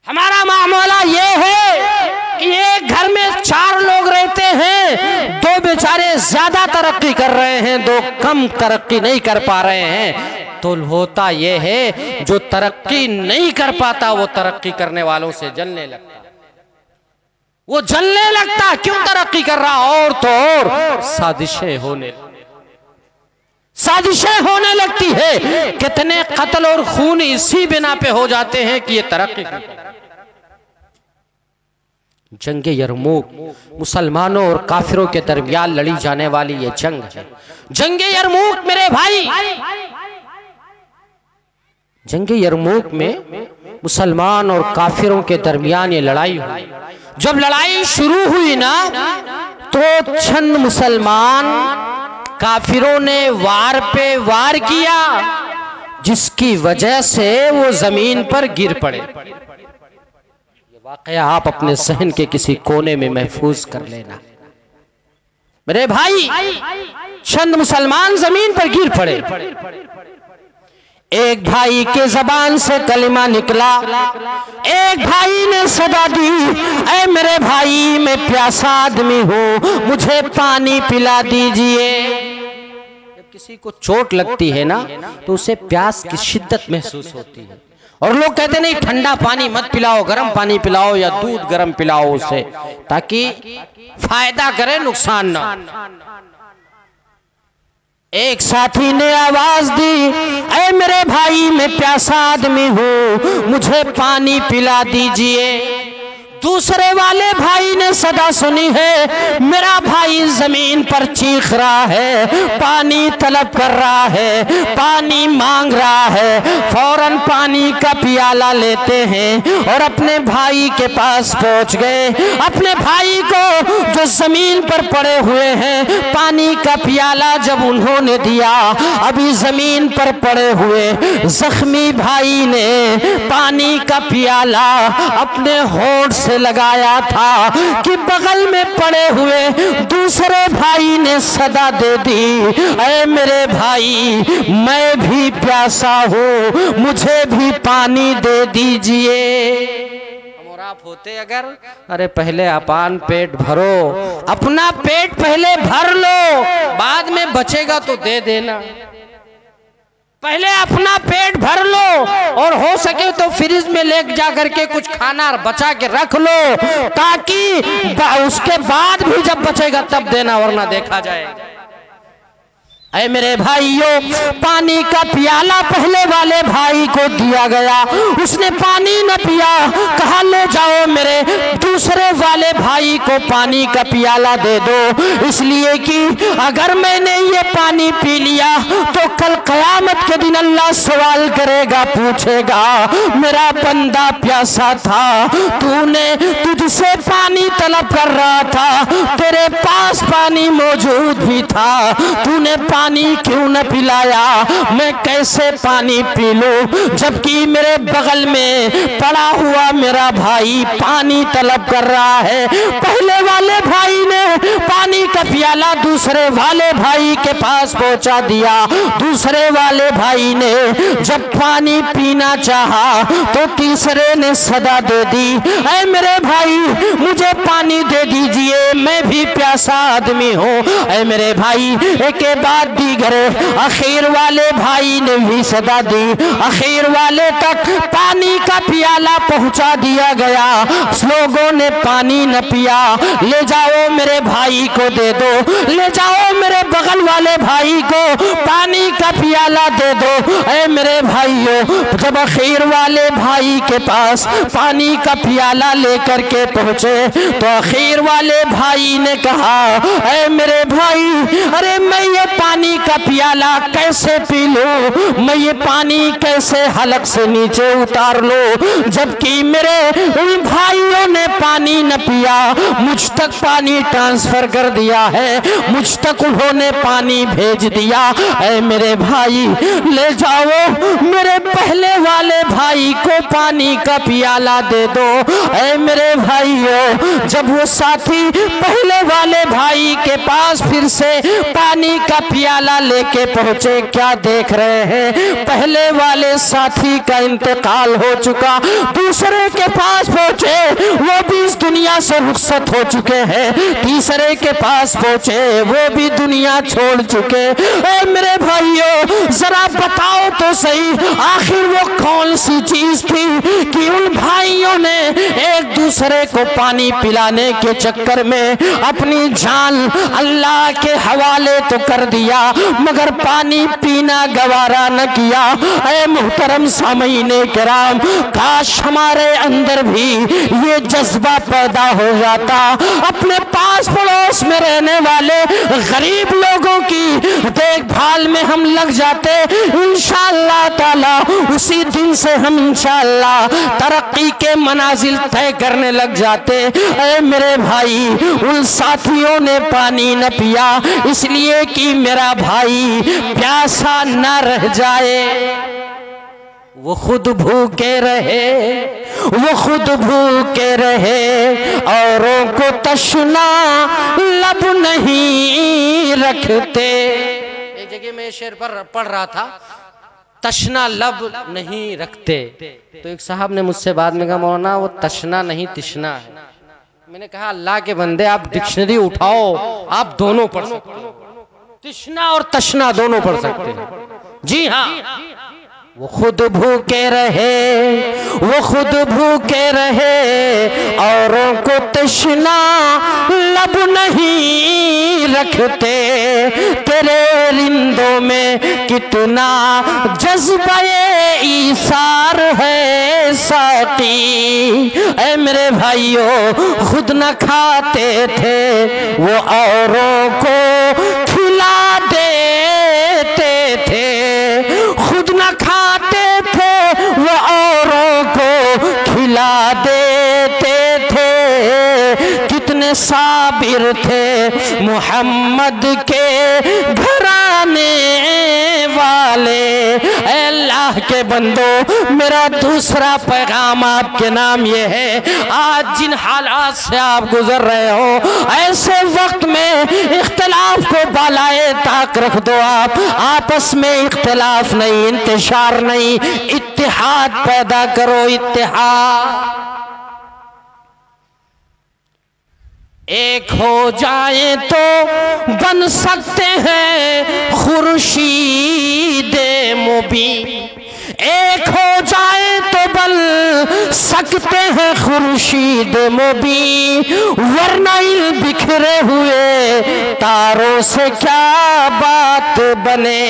हमारा मामला ये है कि एक घर में चार लोग रहते हैं, दो बेचारे ज्यादा तरक्की कर रहे हैं, दो कम तरक्की नहीं कर पा रहे हैं। तो होता ये है, जो तरक्की नहीं कर पाता वो तरक्की करने वालों से जलने लगता, वो जलने लगता। क्यों तरक्की कर रहा? और तो और साजिशें होने लगती है। कितने कत्ल और खून इसी बिना पे हो जाते हैं कि ये तरक्की। जंगे यरमूक मुसलमानों और काफिरों के दरमियान लड़ी जाने वाली ये जंग है। जंगे यरमूक मेरे भाई, जंगे यरमूक में मुसलमान और काफिरों के दरमियान ये लड़ाई हुई। जब लड़ाई शुरू हुई ना, तो चंद मुसलमान काफिरों ने वार पे वार किया, जिसकी वजह से वो जमीन पर गिर पड़े। ये वाकया आप अपने सहन के किसी कोने में महफूज कर लेना मेरे भाई। चंद मुसलमान जमीन पर गिर पड़े। एक भाई के जबान से कलिमा निकला, एक भाई ने सदा दी, ऐ मेरे भाई मैं प्यासा आदमी हूँ, मुझे पानी पिला दीजिए। जब किसी को चोट लगती है ना, तो उसे प्यास की शिद्दत महसूस होती है, और लोग कहते नहीं ठंडा पानी मत पिलाओ, गर्म पानी पिलाओ या दूध गर्म पिलाओ उसे, ताकि फायदा करे, नुकसान ना। एक साथी ने आवाज दी, ऐ मेरे भाई मैं प्यासा आदमी हूँ, मुझे पानी पिला दीजिए। दूसरे वाले भाई ने सदा सुनी है, मेरा भाई जमीन पर चीख रहा है, पानी तलब कर रहा है, पानी मांग रहा है। फौरन पानी का प्याला लेते हैं और अपने भाई के पास पहुंच गए। अपने भाई को जो जमीन पर पड़े हुए हैं, पानी का प्याला जब उन्होंने दिया, अभी जमीन पर पड़े हुए जख्मी भाई ने पानी का प्याला अपने होंठ से लगाया था कि बगल में पड़े हुए दूसरे भाई ने सदा दे दी, ऐ मेरे भाई मैं भी प्यासा हूँ, मुझे भी पानी दे दीजिए। और आप होते अगर, अरे पहले अपान पेट भरो, अपना पेट पहले भर लो, बाद में बचेगा तो दे देना। पहले अपना पेट भर लो, और हो सके तो फ्रिज में ले जा करके कुछ खाना बचा के रख लो, ताकि उसके बाद भी जब बचेगा तब देना, वरना देखा जाएगा। ऐ मेरे भाइयों, पानी का प्याला पहले वाले भाई को दिया गया, उसने पानी न पिया। कहा ले जाओ मेरे दूसरे वाले भाई को पानी का प्याला दे दो, इसलिए कि अगर मैंने ये पानी पी लिया तो कल क़यामत के दिन अल्लाह सवाल करेगा, पूछेगा मेरा बंदा प्यासा था, तूने तुझसे पानी तलब कर रहा था, तेरे पास पानी मौजूद भी था, तूने पानी क्यों न पिलाया, मैं कैसे पानी पी लूं, जबकि मेरे बगल में पड़ा हुआ मेरा भाई पानी तलब कर रहा है। पहले वाले भाई ने पानी का प्याला दूसरे वाले भाई के पास पहुंचा दिया। दूसरे वाले भाई ने जब पानी पीना चाहा तो तीसरे ने सदा दे दी, ऐ मेरे भाई मुझे पानी दे दीजिए, मैं भी प्यासा आदमी हूँ। ऐ मेरे भाई एक बाद दीगर आखिर वाले भाई ने भी सदा दी, आखिर वाले तक पानी का प्याला पहुंचा दिया गया। लोगों ने पानी न पिया, ले जाओ मेरे भाई को दे दो, ले जाओ मेरे बगल वाले भाई को पानी का प्याला दे दो। ऐ मेरे भाइयों, जब आखिर वाले भाई के पास पानी का प्याला लेकर के पहुंचे तो आखिर वाले भाई ने कहा, ऐ मेरे भाई, अरे मैं ये पानी का प्याला कैसे पी लूं, मैं ये पानी कैसे हलक से नीचे उतार लूं, जबकि मेरे उन भाइयों ने पानी न पिया, मुझ तक पानी ट्रांसफर कर दिया है, मुझ तक उन्होंने पानी भेज दिया। ऐ मेरे भाई ले जाओ मेरे पहले वाले भाई को पानी का प्याला दे दो। ऐ मेरे भाइयों, जब वो साथी पहले वाले भाई के पास फिर से पानी का प्याला लेके पहुंचे, क्या देख रहे हैं, पहले वाले साथी का इंतकाल हो चुका। दूसरे के पास पहुंचे, वो भी इस दुनिया से रुखसत हो चुके हैं। तीसरे के पास पहुंचे, वो भी दुनिया छोड़ चुके। ऐ मेरे भाइयों, जरा बताओ तो सही, आखिर वो कौन सी चीज थी कि उन भाइयों ने एक दूसरे को पानी पिलाने के चक्कर में अपनी जान अल्लाह के हवाले तो कर दिया, मगर पानी पीना गवारा न किया। ऐ मुहतरम सामईने किराम, काश हमारे अंदर भी ये जज्बा पैदा हो जाता, अपने पास पड़ोस में रहने वाले गरीब लोगों की देखभाल में हम लग जाते, इंशाअल्लाह ताला उसी दिन से हम इंशाअल्लाह तरक्की के मनाजिल तय करने लग जाते। ऐ मेरे भाई, उन साथियों ने पानी न पिया इसलिए कि मेरा भाई प्यासा न रह जाए, वो खुद भूखे रहे, वो खुद भूखे रहे, औरों को तश्ना लब नहीं रखते। एक जगह मैं शेर पर पढ़ रहा था, तश्ना लब नहीं रखते, तो एक साहब ने मुझसे बाद में कहा, मौलाना वो तश्ना नहीं तिश्ना है। मैंने कहा अल्लाह के बंदे, आप डिक्शनरी उठाओ, आप दोनों पढ़ सकते हैं, तिश्ना और तश्ना दोनों पढ़ सकते हैं। जी हाँ, वो खुद भूखे रहे, वो खुद भूखे रहे, औरों को तश्ना लब नहीं रखते। तेरे रिंदों में कितना जज्बे ईसार है साथी। ऐ मेरे भाइयों, खुद न खाते थे वो औरों को खिला देते थे, खुद न खाते थे वो औरों को खिला देते थे। कितने साबिर थे मोहम्मद के घराने वाले। अल्लाह के बंदो, मेरा दूसरा पैगाम आपके नाम ये है, आज जिन हालात से आप गुजर रहे हो, ऐसे वक्त में इख्तिलाफ को बालाए ताक रख दो। आप आपस में इख्तिलाफ नहीं, इंतशार नहीं, इत्तिहाद पैदा करो, इत्तिहाद। एक हो जाए तो बन सकते हैं खुर्शीद मुबीन, एक हो जाए तो बन सकते हैं खुर्शीद मुबी, वरना इन बिखरे हुए तारों से क्या बात बने।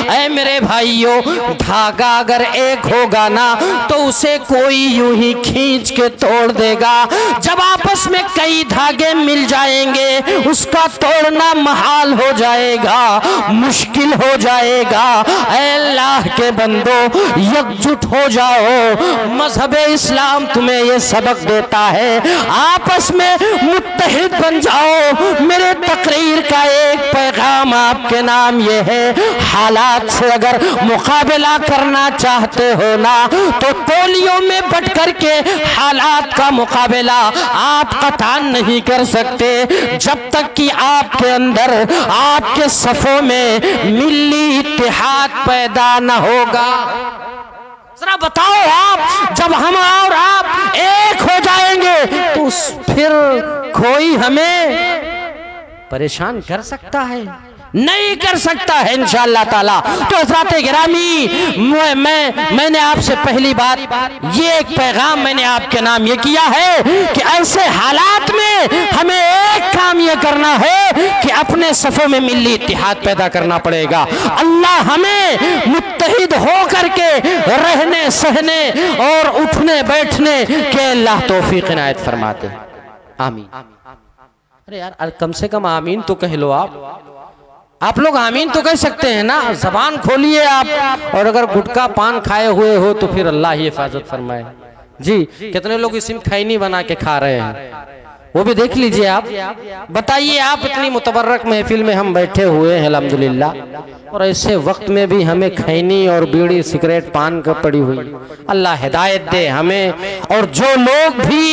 ऐ मेरे भाइयों, धागा अगर एक होगा ना तो उसे कोई यूं ही खींच के तोड़ देगा। जब आपस में कई धागे मिल जाएंगे उसका तोड़ना महाल हो जाएगा, मुश्किल हो जाएगा। ऐ अल्लाह के बंदो, एकजुट हो जाओ। मजहब इस्लाम तुम्हें ये सबक देता है, आपस में मुत्तहिद बन जाओ। मेरे तकरीर का एक पैगाम आपके नाम ये है, हालात से अगर मुकाबला करना चाहते हो ना तो टोलियों में बट करके हालात का मुकाबला आप कतान नहीं कर सकते जब तक कि आपके अंदर, आपके सफों में मिली इत्तेहाद पैदा न होगा। जरा बताओ आप, जब हम और आप एक हो जाएंगे तो फिर कोई हमें परेशान कर सकता है? नहीं कर सकता है इंशाअल्लाह ताला। तो हज़रात गिरामी, मैंने आपसे पहली बात ये एक पैगाम मैंने आपके नाम ये किया है कि ऐसे हालात में हमें एक काम ये करना है कि अपने सफ़ों में मिली इत्तेहाद पैदा करना पड़ेगा। अल्लाह हमें मुत्तहिद हो करके रहने सहने और उठने बैठने के अल्लाह तौफीक इनायत फरमाते। आमीन। अरे यार, कम से कम आमीन तो कह लो आप लोग आमीन तो कह सकते हैं ना। जबान खोलिए आप, और अगर गुटखा पान खाए हुए हो तो फिर अल्लाह ही हिफाजत फरमाए। जी, कितने लोग इसमें खैनी बना के खा रहे हैं वो भी देख लीजिए आप। बताइए आप, इतनी मुतबर्रक महफिल में हम बैठे हुए हैं अल्हम्दुलिल्लाह, और ऐसे वक्त में भी हमें खैनी और बीड़ी सिगरेट पान का पड़ी हुई। अल्लाह हिदायत दे हमें, और जो लोग भी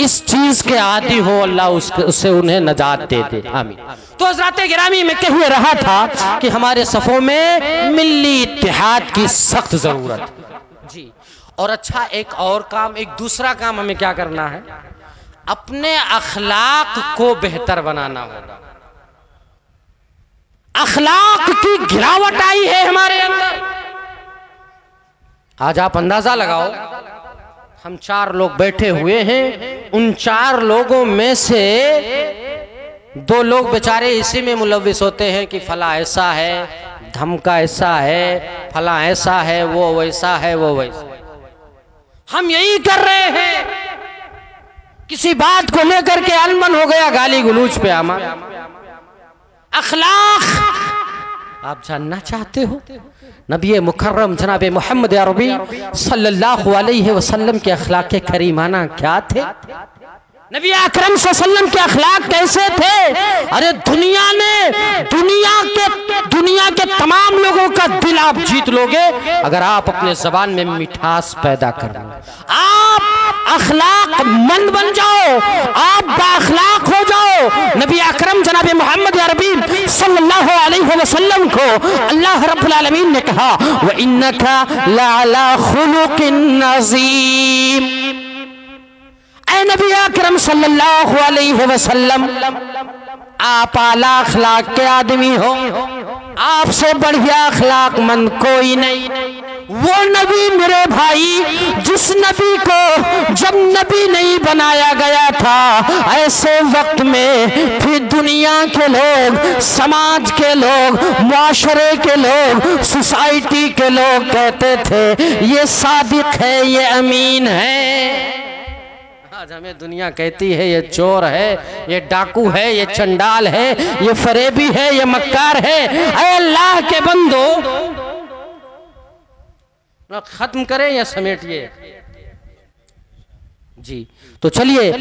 इस चीज के आदी हो अल्लाह उससे उन्हें नजात दे दे। आमीन। तो हज़रात गिरामी में कह रहा था कि हमारे सफ़ों में मिली इत्तेहाद की सख्त जरूरत जी। और अच्छा, एक और काम, एक दूसरा काम हमें क्या करना है, अपने अखलाक को बेहतर बनाना होगा। अखलाक की गिरावट आई है हमारे अंदर। आज आप अंदाजा लगाओ, हम 4 लोग बैठे हुए हैं, उन 4 लोगों में से 2 लोग बेचारे इसी में मुलव्विस होते हैं कि फला ऐसा है, धमका ऐसा है, फला ऐसा है, वो वैसा है, वो वैसा। हम यही कर रहे हैं, किसी बात को लेकर के अनबन हो गया, गाली गलूज पे आमा। अखलाक आप जानना चाहते हो? नबी मुकर्रम जनाब मोहम्मद अरबी सल्लल्लाहु अलैहि वसल्लम के अखलाक करीमाना क्या थे? नबी अकरम सल्लल्लाहु अलैहि वसल्लम के अखलाक कैसे थे? अरे दुनिया के तमाम लोगों का दिल आप जीत लोगे अगर आप अपने ज़बान में मिठास पैदा कर लो। आप अखलाक मंद बन जाओ, आप बाअखलाक हो जाओ। नबी अकरम जनाब मोहम्मद अरबी सल्लल्लाहु अलैहि वसल्लम को अल्लाह रब्बुल आलमीन ने कहा, व इन्नका लअला खुलुकिन नज़ीम। ऐ नबी अकरम सल्लल्लाहु अलैहि वसल्लम, आप आला अखलाक के आदमी हो, आपसे बढ़िया अखलाक मंद कोई नहीं। वो नबी मेरे भाई, जिस नबी को जब नबी नहीं बनाया गया था, ऐसे वक्त में फिर दुनिया के लोग, समाज के लोग, मुआशरे के लोग, सोसाइटी के लोग कहते थे ये सादिक है, ये अमीन है। आज हमें दुनिया कहती है ये चोर है, ये डाकू है, ये चंडाल है, ये फरेबी है, ये मक्कार है। ऐ अल्लाह के बंदो, खत्म करें या समेटिए? जी, तो चलिए,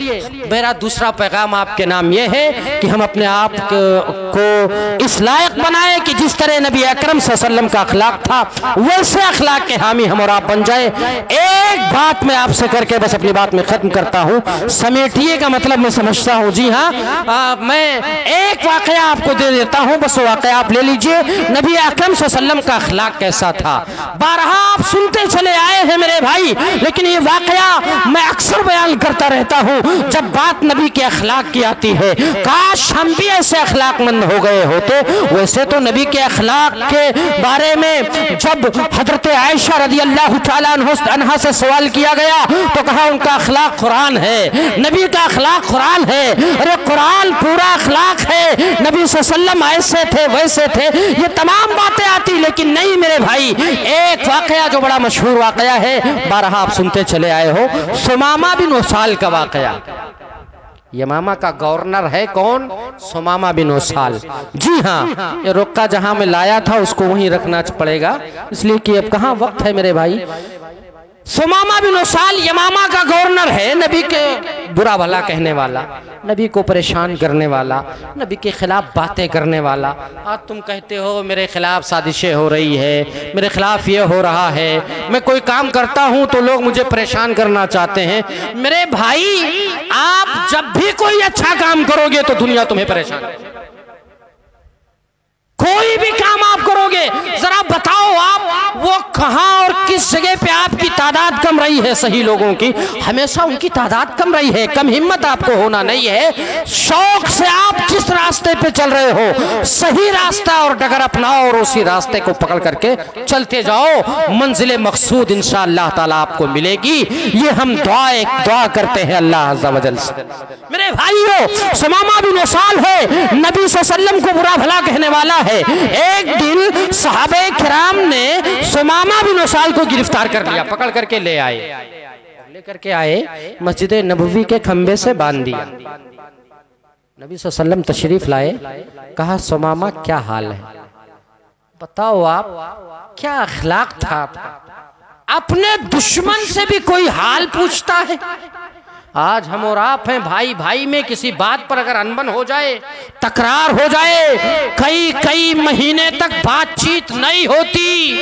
मेरा दूसरा पैगाम आपके नाम यह है कि हम अपने आप को इस लायक बनाए कि जिस तरह नबी अकरम सल्लल्लाहु अलैहि वसल्लम का अखलाक था वैसे अखलाक के हामी हम और आप बन जाए। एक बात मैं आपसे करके बस अपनी बात में खत्म करता हूँ, समेटिए का मतलब मैं समझता हूँ। जी हाँ, मैं एक वाकया आपको दे देता हूँ, बस वो वाकया आप ले लीजिए। नबी अकरम सल्लल्लाहु अलैहि वसल्लम का अखलाक कैसा था, बारहा आप सुनते चले आए हैं मेरे भाई, लेकिन ये वाकया मैं अक्सर बयान करता रहता हूँ जब बात नबी के अखलाक की आती है, काश हम भी ऐसे अखलाकमंद हो गए होते। वैसे तो नबी के अखलाक के बारे में जब हजरत आयशा रज़ी अल्लाह तआला अन्हा से सवाल किया गया तो कहा उनका अखलाक कुरान है, नबी का अखलाक कुरान है। अरे कुरान पूरा अखलाक है, नबी सल्लल्लाहु अलैहि वसल्लम ऐसे थे वैसे थे, ये तमाम बातें आती, लेकिन नहीं मेरे भाई। एक वाकया जो बड़ा मशहूर वाकया है, बारहा आप सुनते चले आए हो, सुमामा बिन उसाल का वाकया। यमामा का गवर्नर है कौन? सुमामा बिन उसाल। जी हाँ, ये रुक्का जहां मैं लाया था उसको वहीं रखना पड़ेगा, इसलिए कि अब कहाँ वक्त है मेरे भाई। सुमामा बिन उसाल यमामा का गवर्नर है, नबी के बुरा भला कहने वाला, नबी को परेशान करने वाला, नबी के खिलाफ बातें करने वाला। आज तुम कहते हो मेरे खिलाफ साजिशें हो रही है, मेरे खिलाफ ये हो रहा है, मैं कोई काम करता हूं तो लोग मुझे परेशान करना चाहते हैं। मेरे भाई, आप जब भी कोई अच्छा काम करोगे तो दुनिया तुम्हें परेशान करेगी। कोई भी काम आप करोगे, जरा बताओ आप वो कहां और किस जगह पे आपकी तादाद कम रही है? सही लोगों की हमेशा उनकी तादाद कम रही है। कम हिम्मत आपको होना नहीं है, शौक से आप जिस रास्ते पे चल रहे हो सही रास्ता और डगर अपनाओ और उसी रास्ते को पकड़ करके चलते जाओ, मंजिल मकसूद इंशाअल्लाह ताला आपको मिलेगी। ये हम दुआ करते हैं अल्लाह अज़्ज़ा वजल से। मेरे भाइयों, सुमामा बिन उसाल है, नबी सल्लल्लाहु अलैहि वसल्लम को बुरा भला कहने वाला है। एक दिन सहाबे किराम ने सुमामा बिन उसाल को गिरफ्तार कर लिया, पकड़ करके ले आए, मस्जिद नबवी के खंबे से बांध दिया। नबी सल्लल्लाहु अलैहि वसल्लम तशरीफ लाए, कहा सुमामा क्या हाल है, बताओ आप क्या अखलाक था आपका? अपने दुश्मन से भी कोई हाल पूछता है। आज हम और आप हैं, भाई भाई में किसी बात पर अगर अनबन हो जाए, तकरार हो जाए, कई महीने तक बातचीत नहीं होती।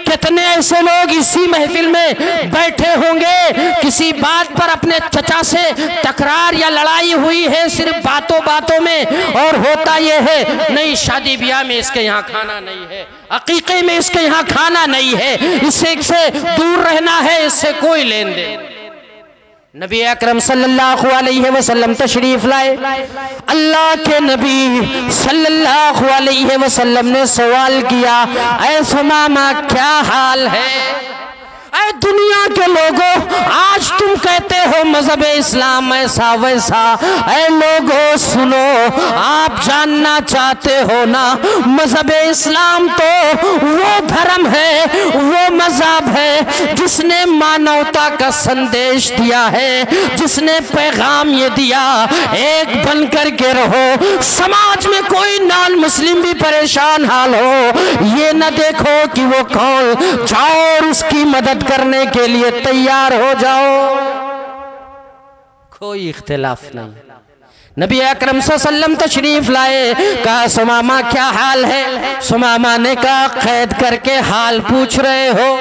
कितने ऐसे लोग इसी महफिल में बैठे होंगे, किसी बात पर अपने चचा से तकरार या लड़ाई हुई है सिर्फ बातों बातों में, और होता यह है नहीं शादी ब्याह में इसके यहाँ खाना नहीं है, अकीके में इसके यहाँ खाना नहीं है, इससे दूर रहना है, इससे कोई लेन देन। नबी अकरम सल्लल्लाहु अलैहि वसल्लम तशरीफ लाए, अल्लाह के नबी सल्लल्लाहु अलैहि वसल्लम ने सवाल किया, ऐ सुमामा क्या हाल है? ऐ दुनिया के लोगों, आज तुम कहते हो मजहब इस्लाम ऐसा वैसा, ऐ लोगों सुनो, आप जानना चाहते हो ना, मजहब इस्लाम तो वो धर्म है, वो मजहब है जिसने मानवता का संदेश दिया है, जिसने पैगाम ये दिया, एक बन कर के रहो, समाज में कोई नॉन मुस्लिम भी परेशान हाल हो, ये न देखो कि वो कौन, जाओ और उसकी मदद करने के लिए तैयार हो जाओ, कोई इख्तिलाफ नहीं। नबी अकरम सल्लल्लाहु अलैहि वसल्लम तशरीफ लाए, कहा सुमामा क्या हाल है? सुमामा ने कहा कैद करके हाल पूछ रहे हो?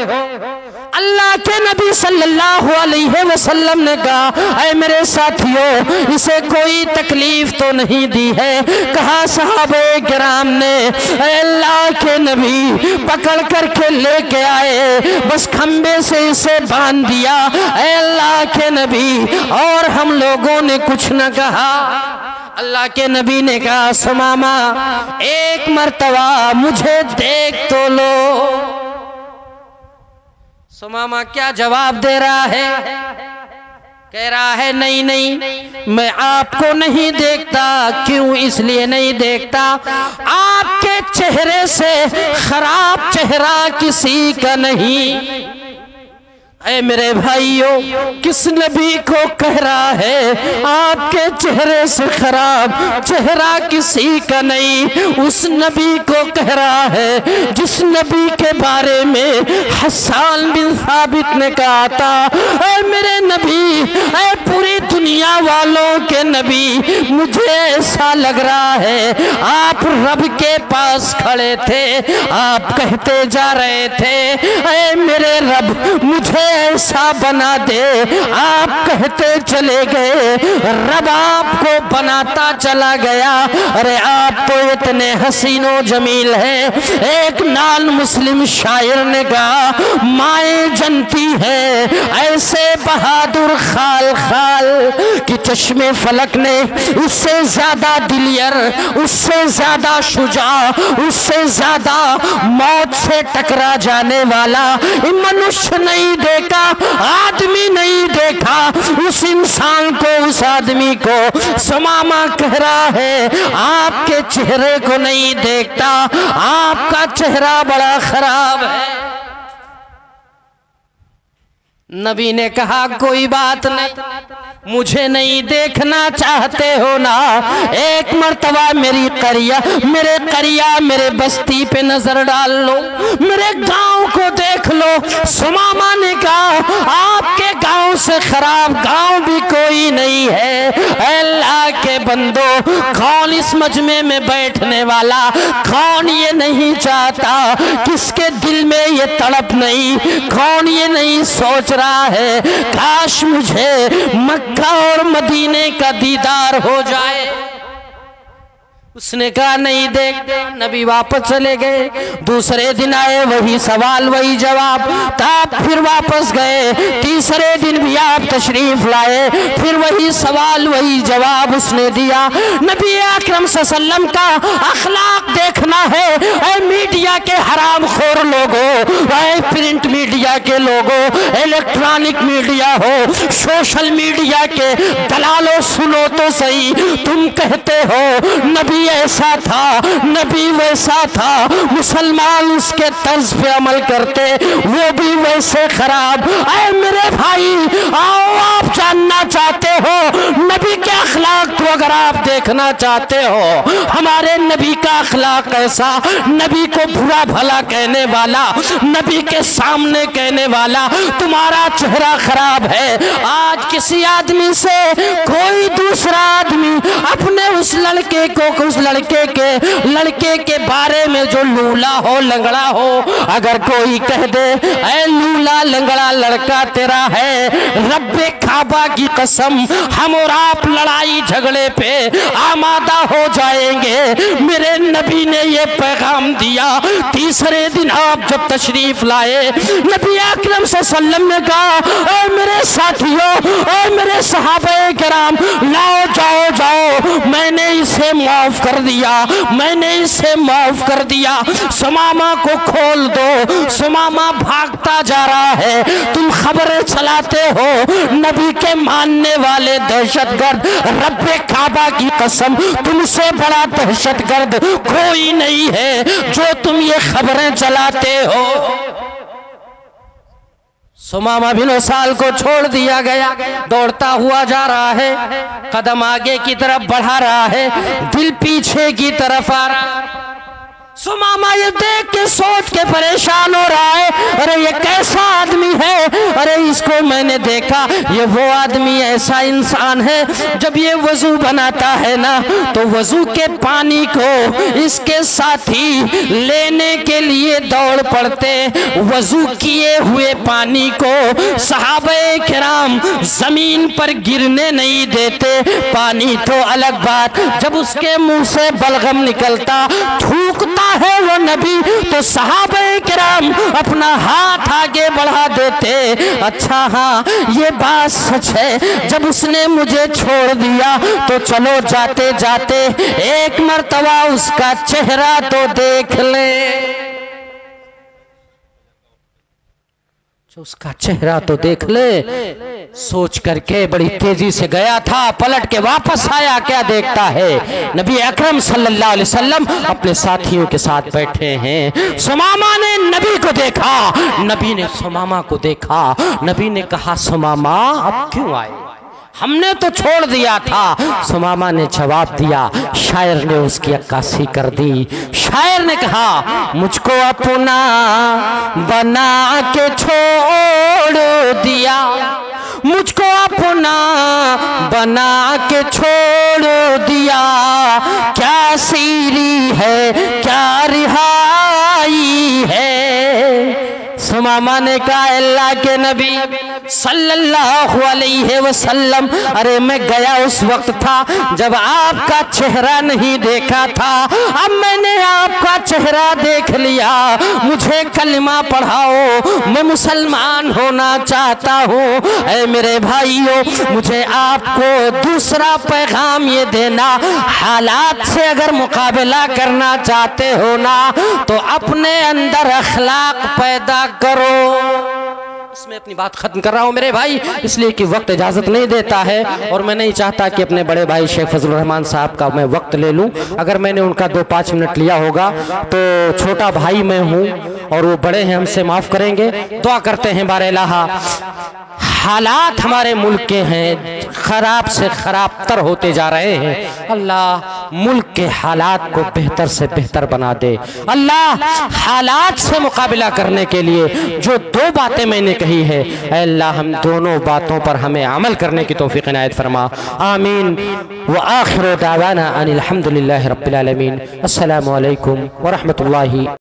अल्लाह के नबी सल्लल्लाहु अलैहि वसल्लम ने कहा, ऐ मेरे साथियों, इसे कोई तकलीफ तो नहीं दी है? कहा सहाबे किराम ने अल्लाह के नबी पकड़ करके लेके आए, बस खंबे से इसे बांध दिया, अल्लाह के नबी, और हम लोगों ने कुछ न कहा। अल्लाह के नबी ने कहा सुमामा एक मर्तबा मुझे देख तो लो। सुमामा क्या जवाब दे रहा है? कह रहा है नहीं नहीं, मैं आपको नहीं देखता। क्यों? इसलिए नहीं देखता, आपके चेहरे से खराब चेहरा किसी का नहीं। ऐ मेरे भाइयों, किस नबी को कह रहा है आपके चेहरे से खराब चेहरा किसी का नहीं? उस नबी को कह रहा है जिस नबी के बारे में हसन बिन साबित ने कहा था, ऐ मेरे नबी, ऐ पूरी दुनिया वालों के नबी, मुझे ऐसा लग रहा है आप रब के पास खड़े थे, आप कहते जा रहे थे, ऐ मेरे रब, मुझे ऐसा बना दे। आप कहते चले गए, रब आपको बनाता चला गया। अरे आप तो इतने हसीनो जमील हैं। एक नान मुस्लिम शायर ने कहा, माए जनती है ऐसे बहादुर खाल खाल कि चश्मे फलक ने उससे ज्यादा दिलियर, उससे ज्यादा शुजा, उससे ज्यादा मौत से टकरा जाने वाला मनुष्य नहीं देखा, आदमी नहीं देखा। उस इंसान को, उस आदमी को सुमामा कह रहा है, आपके चेहरे को नहीं देखता, आपका चेहरा बड़ा खराब है। नबी ने कहा, कोई बात नहीं, मुझे नहीं देखना चाहते हो ना, एक मर्तबा मेरे करिया मेरे बस्ती पे नजर डाल लो, मेरे गांव को देख लो। सुमामा ने कहा, आपके गांव से खराब गांव भी कोई नहीं है। अल्लाह के बंदो, कौन इस मजमे में बैठने वाला, कौन ये नहीं चाहता, किसके दिल में ये तड़प नहीं, कौन ये नहीं सोच रहा है काश मुझे मक्का और मदीने का दीदार हो जाए। उसने कहा नहीं देख। नबी वापस चले गए। दूसरे दिन आए, वही सवाल वही जवाब। तब फिर वापस गए। तीसरे दिन भी आप तशरीफ लाए, फिर वही सवाल वही जवाब उसने दिया। नबी अकरम सल्लल्लाहु अलैहि वसल्लम का अखलाक देखना है। ऐ मीडिया के हराम खोर लोगों, ऐ प्रिंट मीडिया के लोगों, इलेक्ट्रॉनिक मीडिया हो, सोशल मीडिया के दलालों, सुनो तो सही। तुम कहते हो नबी ऐसा था, नबी वैसा था, मुसलमान उसके तर्ज पे अमल करते, वो भी वैसे खराब। ऐ मेरे भाई, आओ, आप जानना चाहते हो नबी के अखलाक को, अगर आप देखना चाहते हो हमारे नबी का अखलाक कैसा, नबी को बुरा भला कहने वाला, नबी के सामने कहने वाला, तुम्हारा चेहरा खराब है। आज किसी आदमी से कोई दूसरा आदमी अपने उस लड़के को, उस लड़के के बारे में जो लूला हो, लंगड़ा हो, अगर कोई कह दे ऐ लूला लंगड़ा लड़का तेरा है, रब्बे काबा की कसम हम और आप लड़ाई झगड़े पे आमादा हो जाएंगे। मेरे नबी ने ये पैगाम दिया। तीसरे दिन आप जब तशरीफ लाए, नबी अकरम सल्लल्लाहु अलैहि वसल्लम ने कहा, ऐ मेरे साथियों, ऐ मेरे सहाबाए किराम, लाओ, जाओ जाओ, मैंने इसे माफ कर दिया, मैंने इसे माफ कर दिया। सुमामा को खोल दो। सुमामा भागता जा रहा है। तुम खबरें चलाते हो नबी के मानने वाले दहशतगर्द, रब्बे काबा की कसम तुमसे बड़ा दहशतगर्द कोई नहीं है जो तुम ये खबरें चलाते हो। सुमामा बिन साल को छोड़ दिया गया, दौड़ता हुआ जा रहा है, कदम आगे की तरफ बढ़ा रहा है, दिल पीछे की तरफ आ रहा है। सुमामा ये देख के सोच के परेशान हो रहा है, अरे ये कैसा आदमी है, अरे इसको मैंने देखा, ये वो आदमी, ऐसा इंसान है जब ये वजू बनाता है ना, तो वजू के पानी को इसके साथी लेने के लिए दौड़ पड़ते। वजू किए हुए पानी को सहाबाए किराम जमीन पर गिरने नहीं देते। पानी तो अलग बात, जब उसके मुंह से बलगम निकलता, थूकता है वो नबी, तो सहाबाए किराम अपना हाथ आगे बढ़ा देते। अच्छा हाँ, ये बात सच है, जब उसने मुझे छोड़ दिया तो चलो जाते जाते एक मर्तबा उसका चेहरा तो देख ले, उसका चेहरा तो देख ले। सोच करके बड़ी तेजी से गया था, पलट के वापस आया, क्या देखता है, नबी अकरम सल्लल्लाहु अलैहि वसल्लम अपने साथियों के साथ बैठे हैं। सुमामा ने नबी को देखा, नबी ने सुमामा को देखा। नबी ने कहा, सुमामा अब क्यों आए, हमने तो छोड़ दिया था। सुमामा ने जवाब दिया, शायर ने उसकी अक्कासी कर दी। शायर ने कहा, मुझको अपना बना के छोड़ दिया, मुझको अपना बना के छोड़ दिया, क्या सीरी है क्या रिहाई है। सुमामा ने कहा अल्लाह के नबी सल्लल्लाहु अलैहि वसल्लम, अरे मैं गया उस वक्त था जब आपका चेहरा नहीं देखा था, अब मैंने आपका चेहरा देख लिया, मुझे कलिमा पढ़ाओ, मैं मुसलमान होना चाहता हूँ। ऐ मेरे भाइयों, मुझे आपको दूसरा पैगाम ये देना, हालात से अगर मुकाबला करना चाहते हो ना तो अपने अंदर अखलाक पैदा करो। मैं अपनी बात खत्म कर रहा हूँ मेरे भाई, इसलिए कि वक्त इजाज़त नहीं देता है और मैं नहीं चाहता कि अपने बड़े भाई शेख फजल रहमान साहब का मैं वक्त ले लूँ। अगर मैंने उनका 2-5 मिनट लिया होगा तो छोटा भाई मैं हूँ और वो बड़े हैं, हमसे माफ़ करेंगे। दुआ करते हैं बारह हालात हमारे मुल्क के हैं ख़राब से ख़राब तर होते जा रहे हैं। अल्लाह मुल्क के हालात को बेहतर से बेहतर बना दे। अल्लाह हालात से मुकाबला करने के लिए जो 2 बातें मैंने कही है, अल्लाह हम दोनों बातों पर हमें अमल करने की तौफीक इनायत फरमा। आमीन व आखिर दावाना अनिल हम्दुलिल्लाहि रब्बिल आलमीन। अस्सलामु अलैकुम व रहमतुल्लाहि।